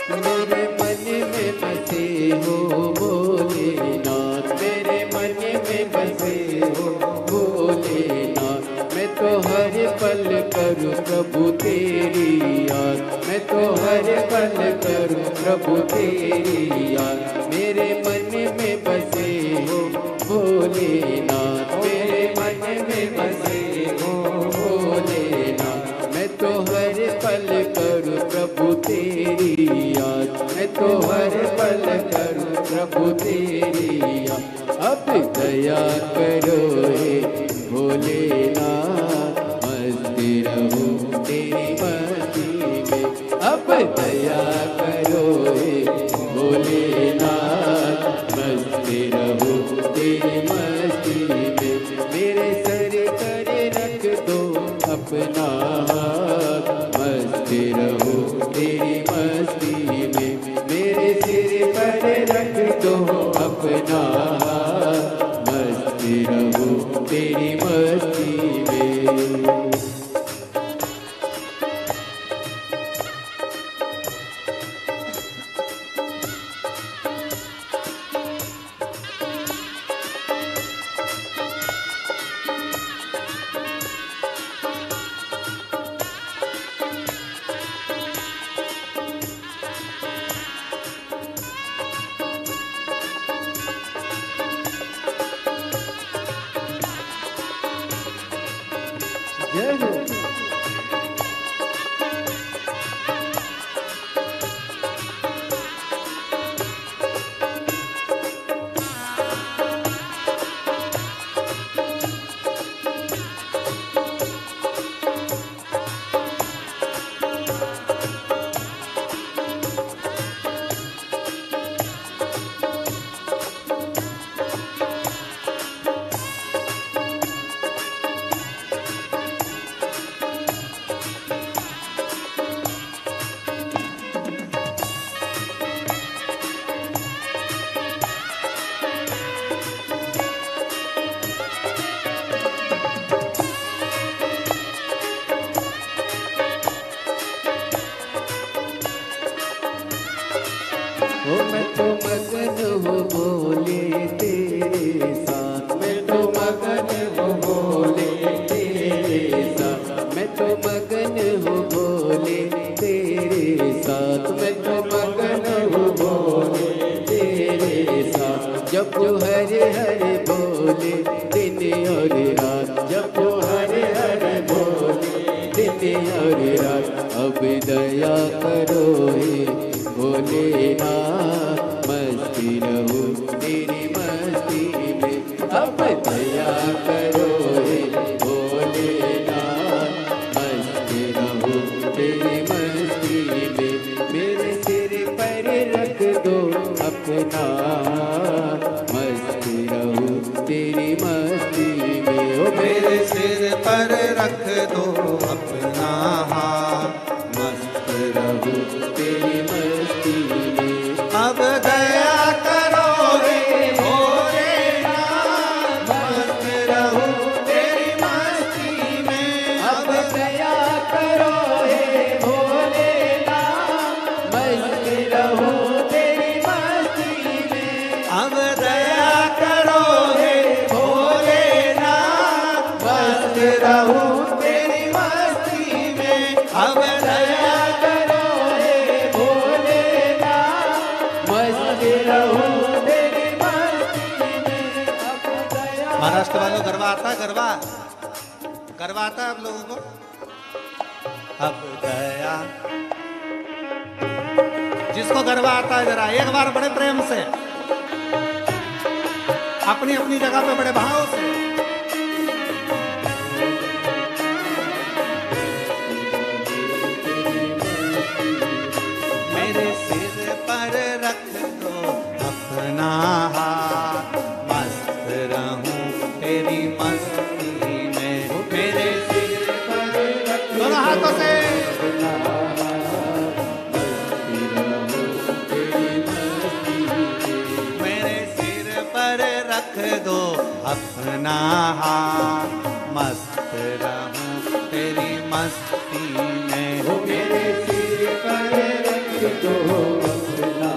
मेरे मन में बसे हो भोलेनाथ, मेरे मन में बसे हो भोलेनाथ। मैं तो हर पल करूँ प्रभु तेरी याद, मैं तो हर पल करूँ प्रभु तेरी याद। मेरे मन में बसे हो भोलेनाथ, मेरे मन में बसे हो भोलेनाथ। मैं तो हर पल करूँ प्रभु तेरी याद, मैं तो हर पल करूँ प्रभु तेरी याद। अब दया करो हे भोलेनाथ, मस्ती रहूं तेरी मस्ती में। अब दया करो हे भोलेनाथ, मस्ती रहूं तेरी मस्ती में। मेरे सर पर रख दो अपना हाथ, मस्ती रहूं तेरी मस्ती में। मेरे सिर पर रख दो अपना हाथ, मस्ती रहूं तेरी मस्ती में। जय हो। मैं तो मगन हो बोले तेरे साथ, मैं तो मगन हो बोले तेरे साथ, मैं तो मगन हो बोले तेरे साथ, मैं तो मगन हो बोले तेरे साथ। जपो हरे हरे बोले दिन और रात, जपो हरे हरे बोले दिन और रात। अब दया करो हे भोलेनाथ, मस्ती रहूं तेरी मस्ती में। अब दया करो हे भोलेनाथ, मस्ती रहूं तेरी मस्ती में। मेरे सिर पर रख दो अपना, मस्ती रहूं तेरी मस्ती में। ओ मेरे सिर पर रख दो अपना हाथ, मस्त रहूं तेरी मस्ती में। अब दया करो हे भोलेनाथ, मस्त रहूं तेरी मस्ती में। अब दया करो हे भोलेनाथ, मस्त रहूं तेरी मस्ती में। अब दया करो हे भोलेनाथ, मस्त रहूं तेरी मस्ती में। अब दया करो हे भोलेनाथ, मस्त रहूं तेरी मस्ती में। अब दया महाराष्ट्र वालों गरबा आता है, गरबा गरबा आता है आप लोगों को। अब दया, जिसको गरबा आता है जरा एक बार बड़े प्रेम से, अपनी अपनी जगह पे बड़े भाव से। मेरे सिर पर रख दो अपना हाथ, मस्त रहूं तेरी मस्ती में। मेरे सिर पर रख दोनों हाथों से। मेरे सिर पर रख दो अपना हाथ, मस्त रहूं तेरी मस्ती में। मेरे सिर पर रख दो अपना,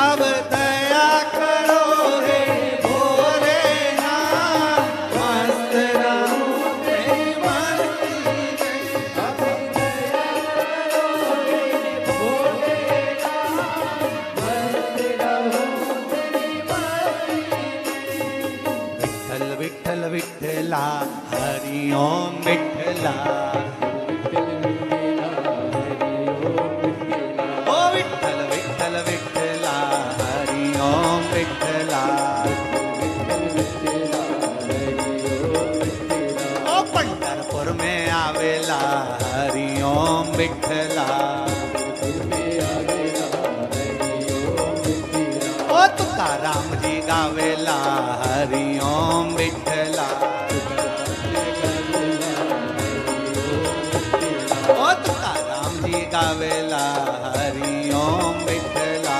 अब दया करो हे भोलेनाथ, मस्त रहूं तेरी मस्ती में। अब दया करो हे भोलेनाथ, मस्त रहूं तेरी मस्ती में। विठ्ठल विठ्ठल विठ्ठला, हरि ओम विठ्ठला। ओ विठ्ठल विठ्ठल विठ्ठला, हरि ओम विठ्ठला। ओ पंढरपुर में आवेला, हरि ओम विठ्ठला। ओ तुकाराम जी गावेला, हरि ओम विठ्ठला। ओ तुकाराम जी गावेला, हरि ओम विठ्ठला।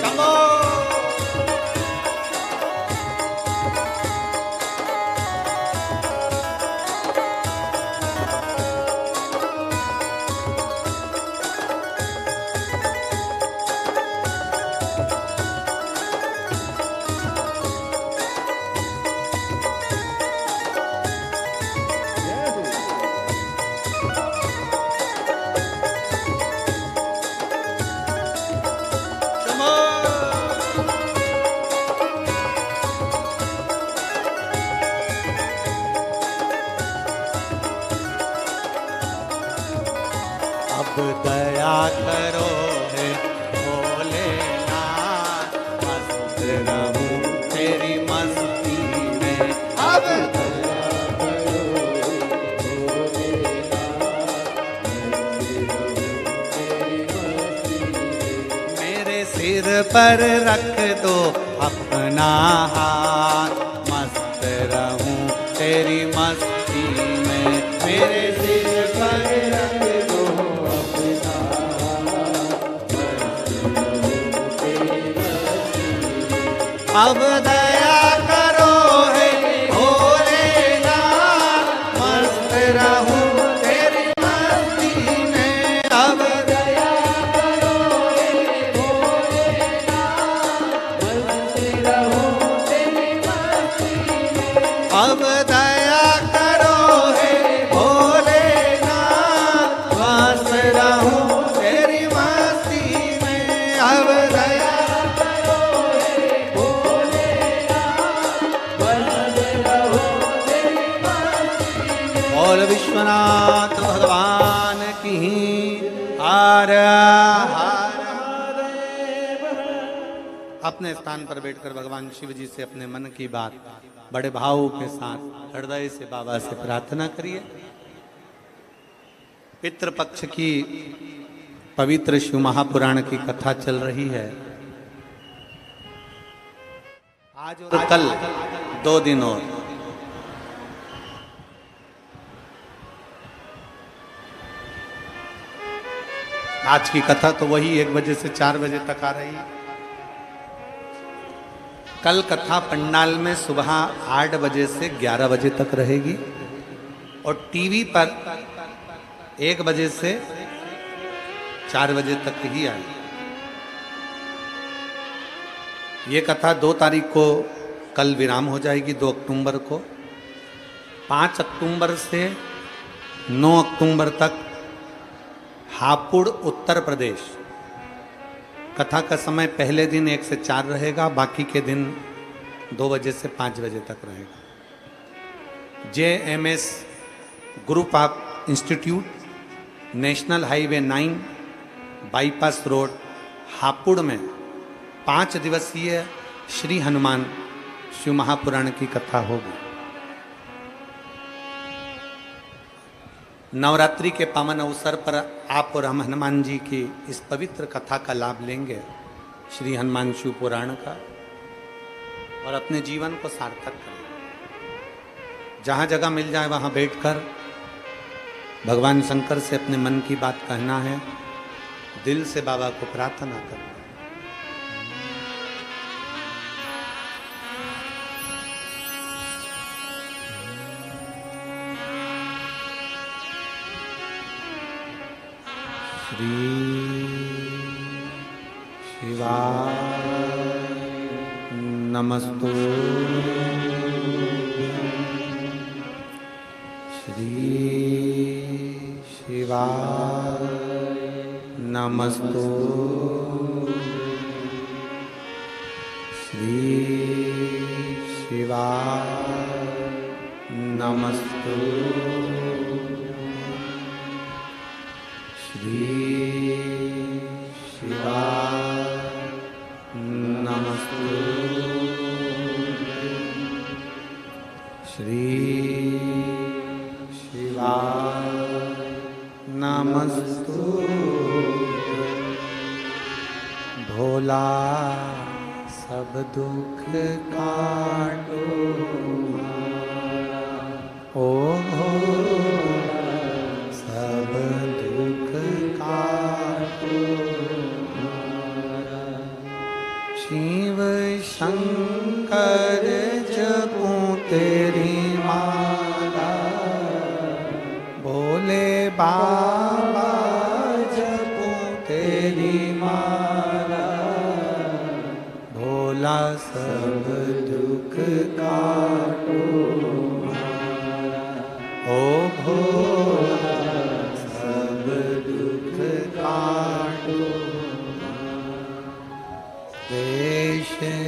शंभो। अब दया करो हे भोलेनाथ, मस्त रहूं तेरी मस्ती में। अब मेरे सिर पर रख दो अपना हाथ, मस्त रहूं तेरी मस्ती में। मेरे सिर पर रख दो अपना अब दया करो हे भोलेनाथ, मस्त रहूं तेरी मस्ती में। अब दया करो हे भोलेनाथ, मस्त रहूं तेरी मस्ती में। अब दया करो हे भोलेनाथ, विश्वनाथ भगवान की हर हर। अपने स्थान पर बैठकर भगवान शिव जी से अपने मन की बात बड़े भाव के साथ हृदय से बाबा से प्रार्थना करिए। पितृपक्ष की पवित्र शिव महापुराण की कथा चल रही है। आज और कल 2 दिन और। आज की कथा तो वही 1 बजे से 4 बजे तक आ रही है। कल कथा पंडाल में सुबह 8 बजे से 11 बजे तक रहेगी और टीवी पर 1 बजे से 4 बजे तक ही आएगी। ये कथा 2 तारीख को कल विराम हो जाएगी, 2 अक्टूबर को। 5 अक्टूबर से 9 अक्टूबर तक हापुड़ उत्तर प्रदेश। कथा का समय पहले दिन 1 से 4 रहेगा, बाकी के दिन 2 बजे से 5 बजे तक रहेगा। JMS group of institute, national highway 9, bypass road, Hapur में 5 दिवसीय श्री हनुमान शिव महापुराण की कथा होगी। नवरात्रि के पावन अवसर पर आप और हम हनुमान जी की इस पवित्र कथा का लाभ लेंगे, श्री हनुमान शिव पुराण का, और अपने जीवन को सार्थक करेंगे। जहाँ जगह मिल जाए वहाँ बैठकर भगवान शंकर से अपने मन की बात कहना है, दिल से बाबा को प्रार्थना करना। श्री शिवाय नमस्तु। श्री शिवाय नमस्तु। श्री शिवाय नमस्तु। श्री शिवाय नमस्तु। श्री शिवाय नमस्तु। भोला सब दुख काटो, ओ भोला सब दुख काटो। शिव शंकर जपूं तेरी माला, भोले बाबा जपूं तेरी माला। भोला सब दुख काटो, ओ भोला सब दुख काटो। देश है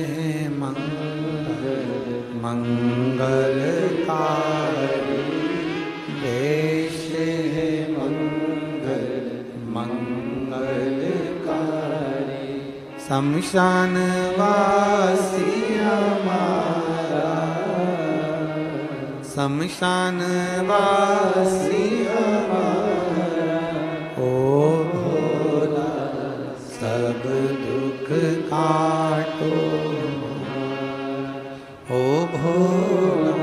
मंगलकारी, देश है मंगलकारी। शमशान वासी हमारा, शमशान वासी हमारा। ओ भोला सब दुख काटो, ओ भोला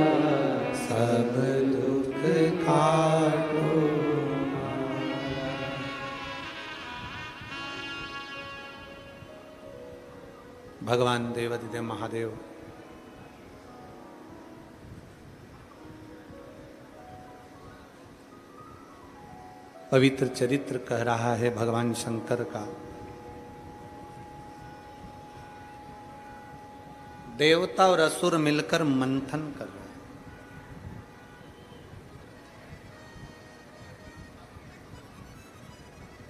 सब दुख काटो। भगवान देवाधिदेव महादेव पवित्र चरित्र कह रहा है भगवान शंकर का। देवता और असुर मिलकर मंथन कर रहे हैं।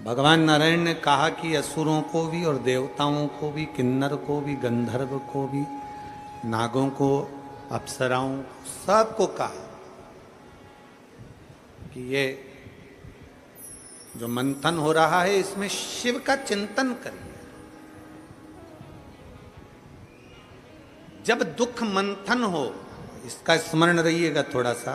भगवान नारायण ने कहा कि असुरों को भी और देवताओं को भी, किन्नर को भी, गंधर्व को भी, नागों को, अप्सराओं, सबको कहा कि ये जो मंथन हो रहा है इसमें शिव का चिंतन करिए। जब दुख मंथन हो, इसका स्मरण रहिएगा थोड़ा सा,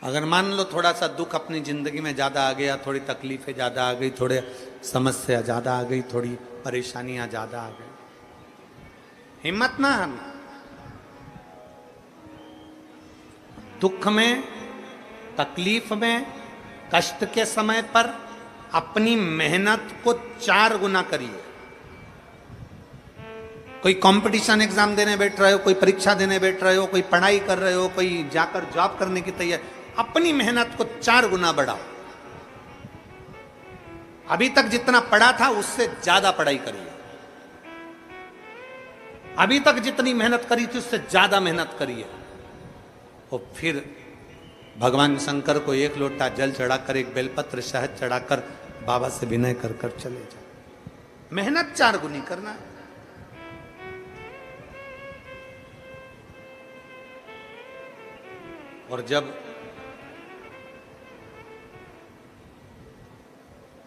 अगर मान लो थोड़ा सा दुख अपनी जिंदगी में ज्यादा आ गया, थोड़ी तकलीफें ज्यादा आ गई, थोड़े समस्या ज्यादा आ गई, थोड़ी परेशानियां ज्यादा आ गई, हिम्मत ना हारना। दुख में, तकलीफ में, कष्ट के समय पर अपनी मेहनत को 4 गुना करिए। कोई कंपटीशन एग्जाम देने बैठ रहे हो, कोई परीक्षा देने बैठ रहे हो, कोई पढ़ाई कर रहे हो, कोई जाकर जॉब करने की तैयारी, अपनी मेहनत को 4 गुना बढ़ाओ। अभी तक जितना पढ़ा था उससे ज्यादा पढ़ाई करिए। अभी तक जितनी मेहनत करी थी उससे ज्यादा मेहनत करिए। और फिर भगवान शंकर को 1 लोटा जल चढ़ाकर, 1 बेलपत्र शहद चढ़ाकर बाबा से विनय कर कर चले जाओ। मेहनत 4 गुनी करना है। और जब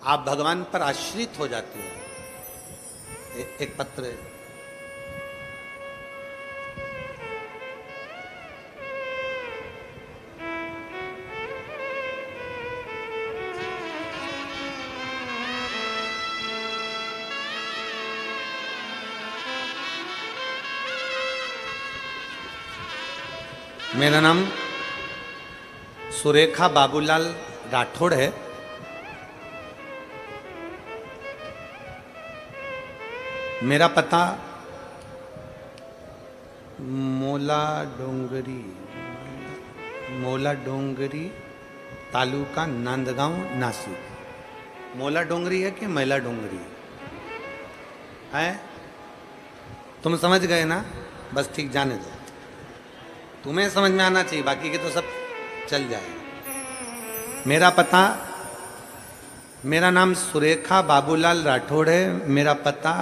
आप भगवान पर आश्रित हो जाते हैं, एक पत्र है, मेरा नाम सुरेखा बाबूलाल राठौड़ है। मेरा पता मोला डोंगरी तालुका नांदगांव नासिक। मोला डोंगरी है कि मैला डोंगरी है? तुम समझ गए ना? बस ठीक, जाने दो, तुम्हें समझ में आना चाहिए, बाकी के तो सब चल जाएगा। मेरा नाम सुरेखा बाबूलाल राठौड़ है। मेरा पता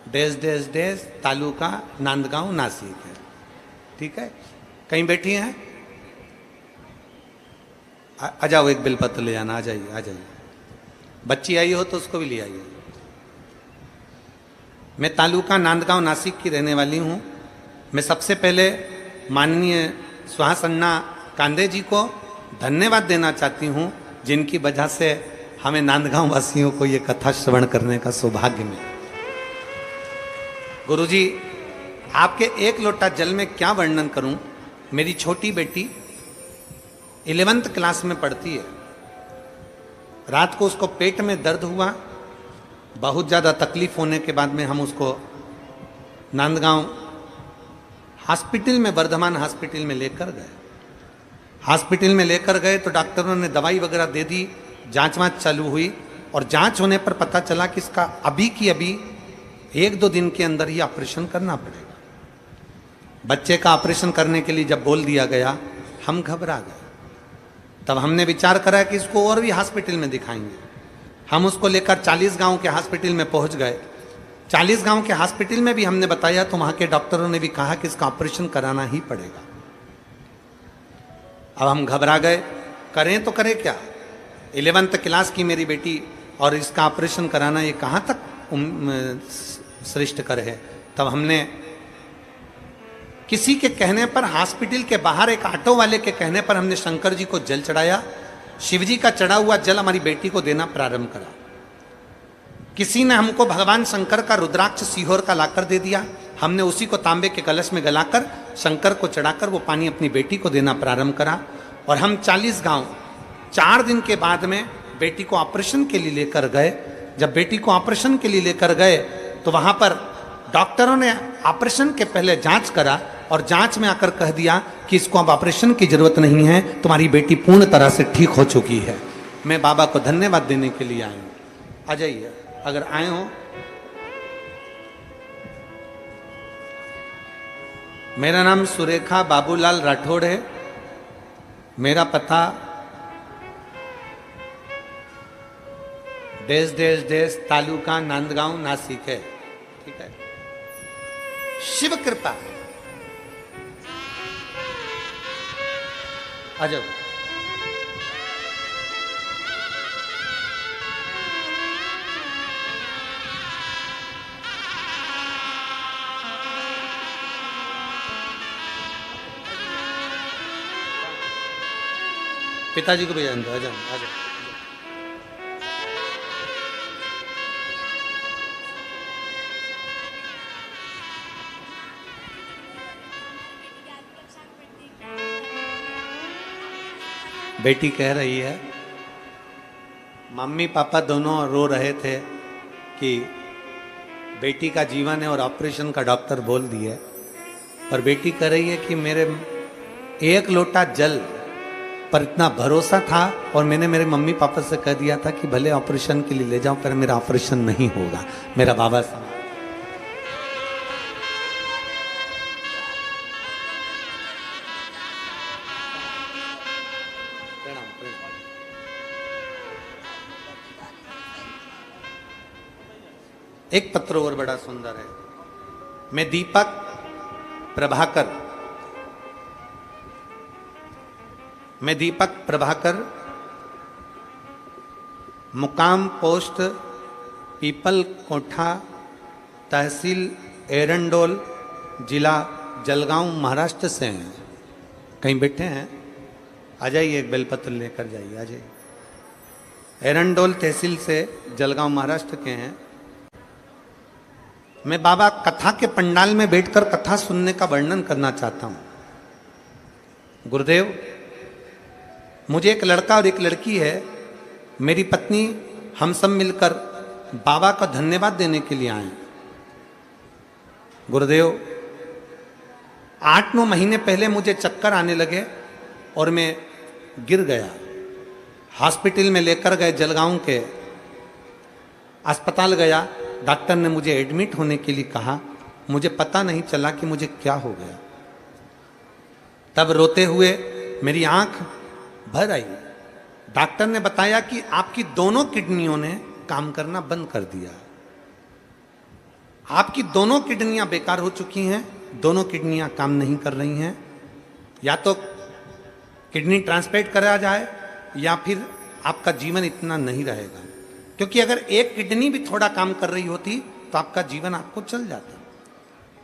डेस तालुका नांदगांव नासिक है। ठीक है, कहीं बैठी हैं? आ जाओ, 1 बेलपत्र ले जाना। आ जाइए। बच्ची आई हो तो उसको भी ले आइए। मैं तालुका नांदगांव नासिक की रहने वाली हूँ। मैं सबसे पहले माननीय सुहास अन्ना कांदे जी को धन्यवाद देना चाहती हूँ, जिनकी वजह से हमें नांदगांव वासियों को ये कथा श्रवण करने का सौभाग्य मिला। गुरुजी, आपके 1 लोटा जल में क्या वर्णन करूं। मेरी छोटी बेटी 11th क्लास में पढ़ती है। रात को उसको पेट में दर्द हुआ, बहुत ज़्यादा तकलीफ होने के बाद में हम उसको नांदगांव हॉस्पिटल में, वर्धमान हॉस्पिटल में लेकर गए। हॉस्पिटल में लेकर गए तो डॉक्टरों ने दवाई वगैरह दे दी, जांच वाँच चालू हुई और जांच होने पर पता चला कि इसका अभी की अभी 1-2 दिन के अंदर ही ऑपरेशन करना पड़ेगा। बच्चे का ऑपरेशन करने के लिए जब बोल दिया गया, हम घबरा गए। तब हमने विचार करा कि इसको और भी हॉस्पिटल में दिखाएंगे। हम उसको लेकर 40 गांव के हॉस्पिटल में पहुंच गए। 40 गांव के हॉस्पिटल में भी हमने बताया तो वहां के डॉक्टरों ने भी कहा कि इसका ऑपरेशन कराना ही पड़ेगा। अब हम घबरा गए, करें तो करें क्या? 11th क्लास की मेरी बेटी और इसका ऑपरेशन कराना ये कहाँ तक श्रेष्ठ कर है। तब हमने किसी के कहने पर, हॉस्पिटल के बाहर एक ऑटो वाले के कहने पर हमने शंकर जी को जल चढ़ाया। शिव जी का चढ़ा हुआ जल हमारी बेटी को देना प्रारंभ करा। किसी ने हमको भगवान शंकर का रुद्राक्ष सीहोर का लाकर दे दिया। हमने उसी को तांबे के कलश में गलाकर शंकर को चढ़ाकर वो पानी अपनी बेटी को देना प्रारंभ करा। और हम 40 गांव 4 दिन के बाद में बेटी को ऑपरेशन के लिए लेकर गए। जब बेटी को ऑपरेशन के लिए लेकर गए तो वहां पर डॉक्टरों ने ऑपरेशन के पहले जांच करा और जांच में आकर कह दिया कि इसको अब ऑपरेशन की जरूरत नहीं है, तुम्हारी बेटी पूर्ण तरह से ठीक हो चुकी है। मैं बाबा को धन्यवाद देने के लिए आई हूँ। आ जाइए अगर आए हो। मेरा नाम सुरेखा बाबूलाल राठौड़ है। मेरा पता देश देश देश तालुका नांदगांव नासिक है। ठीक है, शिव कृपा। अजब। पिताजी को भी जानते हो, अजब अजब। बेटी कह रही है, मम्मी पापा दोनों रो रहे थे कि बेटी का जीवन है और ऑपरेशन का डॉक्टर बोल दिए, पर बेटी कह रही है कि मेरे एक लोटा जल पर इतना भरोसा था और मैंने मेरे मम्मी पापा से कह दिया था कि भले ऑपरेशन के लिए ले जाओ पर मेरा ऑपरेशन नहीं होगा, मेरा बाबा साहब। एक पत्र और बड़ा सुंदर है। मैं दीपक प्रभाकर मुकाम पोस्ट पीपल कोठा तहसील एरंडोल जिला जलगांव महाराष्ट्र से हैं। कहीं बैठे हैं? आ जाइए, एक बेलपत्र लेकर जाइए, आ जाइए। एरंडोल तहसील से जलगांव महाराष्ट्र के हैं। मैं बाबा कथा के पंडाल में बैठकर कथा सुनने का वर्णन करना चाहता हूं। गुरुदेव, मुझे एक लड़का और एक लड़की है, मेरी पत्नी, हम सब मिलकर बाबा का धन्यवाद देने के लिए आए। गुरुदेव, 8-9 महीने पहले मुझे चक्कर आने लगे और मैं गिर गया। हॉस्पिटल में लेकर गए, जलगांव के अस्पताल गया। डॉक्टर ने मुझे एडमिट होने के लिए कहा। मुझे पता नहीं चला कि मुझे क्या हो गया। तब रोते हुए मेरी आंख भर आई। डॉक्टर ने बताया कि आपकी दोनों किडनियों ने काम करना बंद कर दिया। आपकी दोनों किडनियां बेकार हो चुकी हैं, दोनों किडनियां काम नहीं कर रही हैं। या तो किडनी ट्रांसप्लांट करा जाए या फिर आपका जीवन इतना नहीं रहेगा। क्योंकि अगर एक किडनी भी थोड़ा काम कर रही होती तो आपका जीवन आपको चल जाता।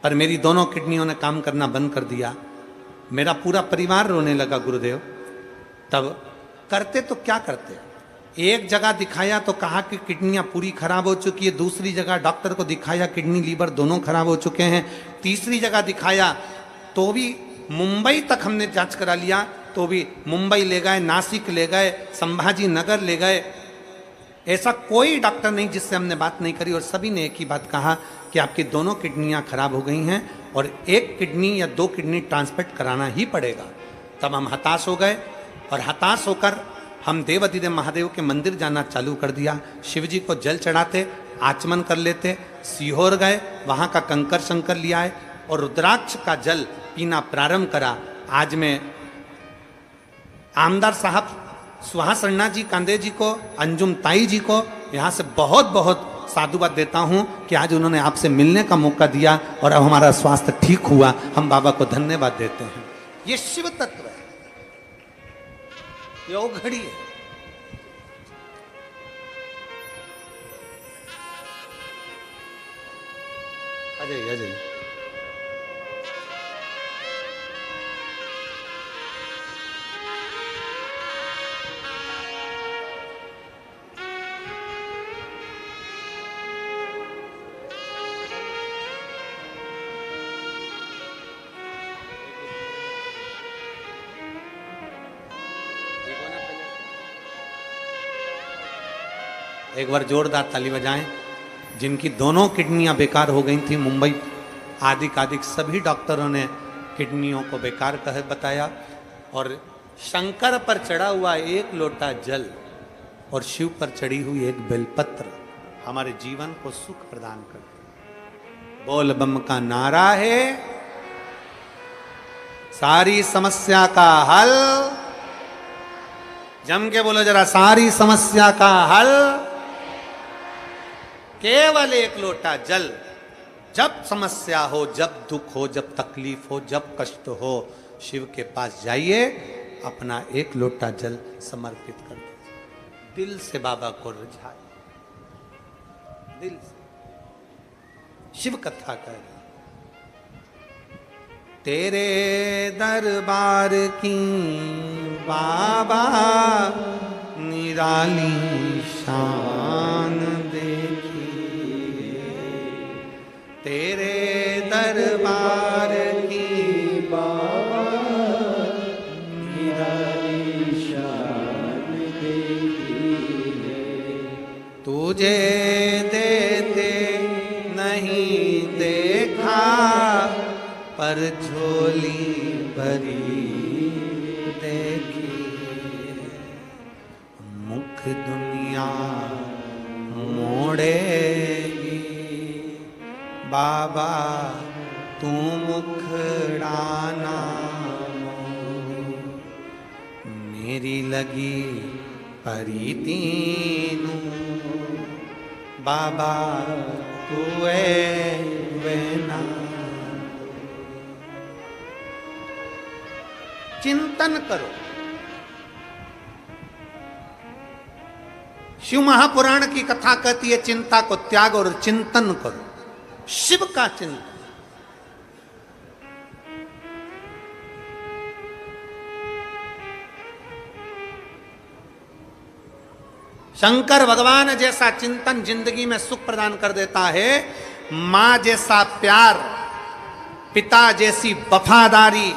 पर मेरी दोनों किडनियों ने काम करना बंद कर दिया। मेरा पूरा परिवार रोने लगा। गुरुदेव, तब करते तो क्या करते? एक जगह दिखाया तो कहा कि किडनियां पूरी खराब हो चुकी है। दूसरी जगह डॉक्टर को दिखाया, किडनी लीवर दोनों खराब हो चुके हैं। तीसरी जगह दिखाया तो भी मुंबई तक हमने जांच करा लिया, तो भी मुंबई ले गए, नासिक ले गए, संभाजी नगर ले गए। ऐसा कोई डॉक्टर नहीं जिससे हमने बात नहीं करी और सभी ने एक ही बात कहा कि आपकी दोनों किडनियां खराब हो गई हैं और एक किडनी या 2 किडनी ट्रांसप्लांट कराना ही पड़ेगा। तब हम हताश हो गए और हताश होकर हम देवाधिदेव महादेव के मंदिर जाना चालू कर दिया। शिव जी को जल चढ़ाते, आचमन कर लेते। सीहोर गए, वहाँ का कंकर शंकर लिया है और रुद्राक्ष का जल पीना प्रारंभ करा। आज मैं आमदार साहब सुहास अन्ना जी कांदे जी को, अंजुम ताई जी को यहाँ से बहुत बहुत साधुवाद देता हूँ कि आज उन्होंने आपसे मिलने का मौका दिया और अब हमारा स्वास्थ्य ठीक हुआ। हम बाबा को धन्यवाद देते हैं। ये शिव तत्व है, ये घड़ी है। अजय अजय एक बार जोरदार ताली बजाएं। जिनकी दोनों किडनियां बेकार हो गई थी, मुंबई आदिक सभी डॉक्टरों ने किडनियों को बेकार कह बताया और शंकर पर चढ़ा हुआ एक लोटा जल और शिव पर चढ़ी हुई एक बेलपत्र हमारे जीवन को सुख प्रदान करते। बोल बम का नारा है, सारी समस्या का हल। जम के बोलो जरा, सारी समस्या का हल केवल एक लोटा जल, जब समस्या हो, जब दुख हो, जब तकलीफ हो, जब कष्ट हो, शिव के पास जाइए, अपना एक लोटा जल समर्पित कर दीजिए, दिल से बाबा को रिझाइए, दिल से। शिव कथा कर, तेरे दरबार की बाबा निराली शान देखी, तेरे दरबार की बाबा निराली शान देखी है। तुझे देते नहीं देखा, पर झोली भरी देखी, मुख दुनिया मोड़ेगी, बाबा तू मुखड़ाना मोड़ी, मेरी लगी परी तीनू, बाबा तू वेना। चिंतन करो, शिव महापुराण की कथा कहती है चिंता को त्याग और चिंतन करो, शिव का चिंतन। शंकर भगवान जैसा चिंतन जिंदगी में सुख प्रदान कर देता है, मां जैसा प्यार, पिता जैसी वफादारी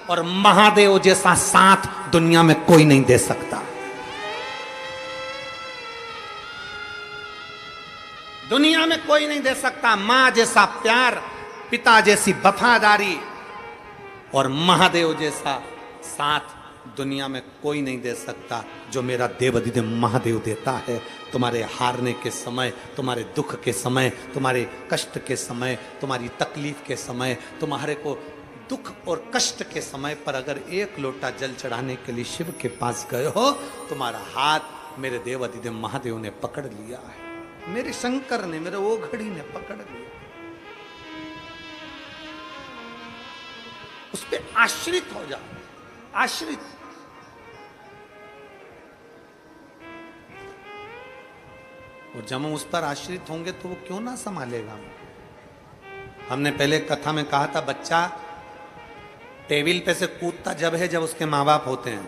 और महादेव जैसा साथ दुनिया में कोई नहीं दे सकता। दुनिया में कोई नहीं दे सकता मां जैसा प्यार, पिता जैसी वफादारी और महादेव जैसा साथ दुनिया में कोई नहीं दे सकता, जो मेरा देवाधिदेव महादेव देता है। तुम्हारे हारने के समय, तुम्हारे दुख के समय, तुम्हारे कष्ट के समय, तुम्हारी तकलीफ के समय, तुम्हारे को दुख और कष्ट के समय पर अगर एक लोटा जल चढ़ाने के लिए शिव के पास गए हो, तुम्हारा हाथ मेरे देवाधिदेव महादेव ने पकड़ लिया है, मेरे शंकर ने, मेरे ओघड़ी ने पकड़ लिया। उस पर आश्रित हो जाओ, आश्रित। और जब हम उस पर आश्रित होंगे तो वो क्यों ना संभालेगा। हमने पहले कथा में कहा था, बच्चा टेबल पे से कूदता जब है जब उसके माँ बाप होते हैं।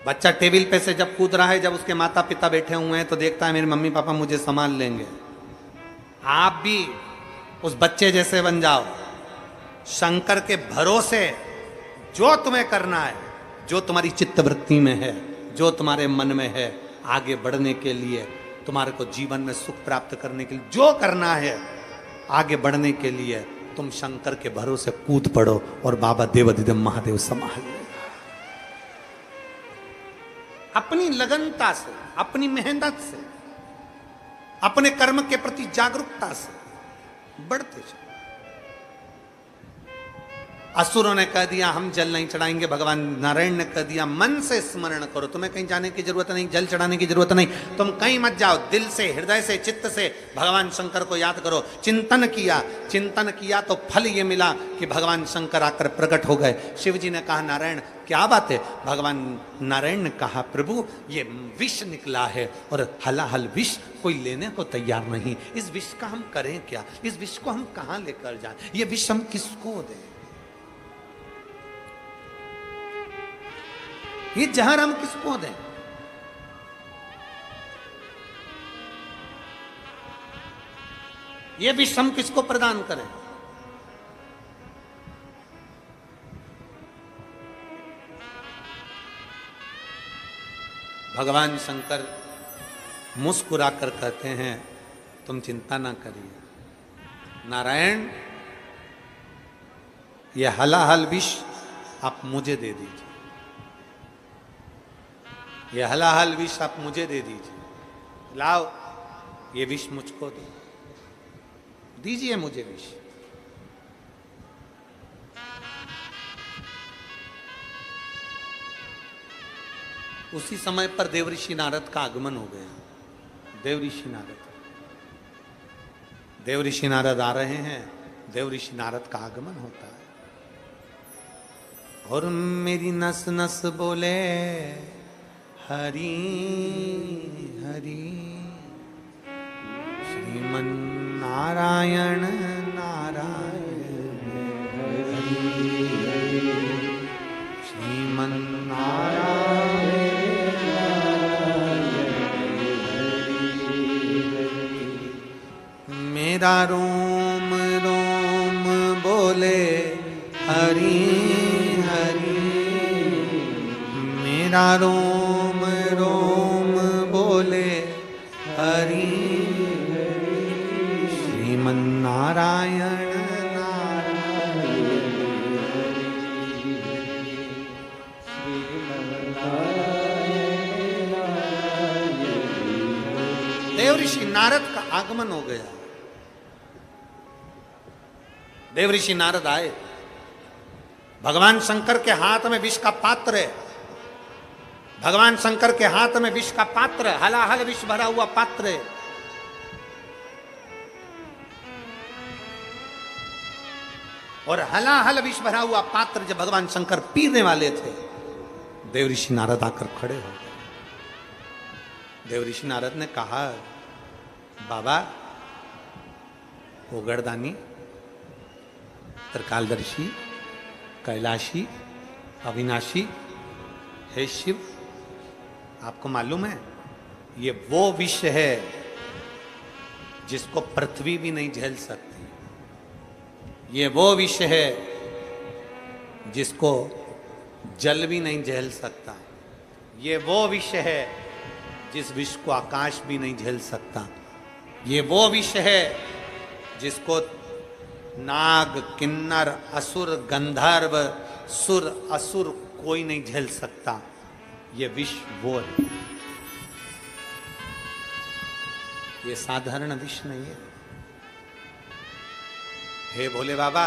बच्चा टेबल पे से जब कूद रहा है जब उसके माता पिता बैठे हुए हैं तो देखता है मेरे मम्मी पापा मुझे संभाल लेंगे। आप भी उस बच्चे जैसे बन जाओ, शंकर के भरोसे जो तुम्हें करना है, जो तुम्हारी चित्तवृत्ति में है, जो तुम्हारे मन में है, आगे बढ़ने के लिए, तुम्हारे को जीवन में सुख प्राप्त करने के लिए जो करना है, आगे बढ़ने के लिए तुम शंकर के भरोसे कूद पड़ो और बाबा देवाधिदेव महादेव संभाल लेगा। अपनी लगनता से, अपनी मेहनत से, अपने कर्म के प्रति जागरूकता से बढ़ते चलो। असुरों ने कह दिया हम जल नहीं चढ़ाएंगे, भगवान नारायण ने कह दिया मन से स्मरण करो, तुम्हें कहीं जाने की जरूरत नहीं, जल चढ़ाने की जरूरत नहीं, तुम कहीं मत जाओ, दिल से, हृदय से, चित्त से भगवान शंकर को याद करो। चिंतन किया तो फल ये मिला कि भगवान शंकर आकर प्रकट हो गए। शिव जी ने कहा नारायण क्या बात है? भगवान नारायण ने कहा प्रभु ये विष निकला है और हलाहल विष कोई लेने को तैयार नहीं, इस विष का हम करें क्या? इस विष को हम कहां लेकर जाएं? ये विष हम किसको दें? ये जहर हम किसको दें? ये विष हम किसको प्रदान करें? भगवान शंकर मुस्कुराकर कहते हैं तुम चिंता ना करिए नारायण, यह हलाहल विष आप मुझे दे दीजिए, यह हलाहल विष आप मुझे दे दीजिए, लाओ ये विष मुझको दो, दीजिए मुझे विष। उसी समय पर देवऋषि नारद का आगमन हो गया। देव ऋषि नारद। देव ऋषि नारद आ रहे हैं, देव ऋषि नारद का आगमन होता है और मेरी नस नस बोले हरि हरि। श्रीमन नारायण नारायण श्रीमन नारायण मेरा रोम रोम बोले हरि हरि। मेरा रोम रोम बोले हरि श्रीमन नारायण देव ऋषि नारद का आगमन हो गया। देव ऋषि नारद आए, भगवान शंकर के हाथ में विष का पात्र है। भगवान शंकर के हाथ में विष का पात्र है, हलाहल विष भरा हुआ पात्र है। और हलाहल विष भरा हुआ पात्र जब भगवान शंकर पीने वाले थे, देव ऋषि नारद आकर खड़े हो गए। देव ऋषि नारद ने कहा, बाबा ओगरदानी, त्रिकालदर्शी, कैलाशी, अविनाशी, हे शिव, आपको मालूम है ये वो विष है जिसको पृथ्वी भी नहीं झेल सकती। ये वो विष है जिसको जल भी नहीं झेल सकता। ये वो विष है जिस विष को आकाश भी नहीं झेल सकता। ये वो विष है जिसको नाग, किन्नर, असुर, गंधर्व, सुर, असुर कोई नहीं झेल सकता। ये विष वो है, ये साधारण विष नहीं है। हे भोले बाबा,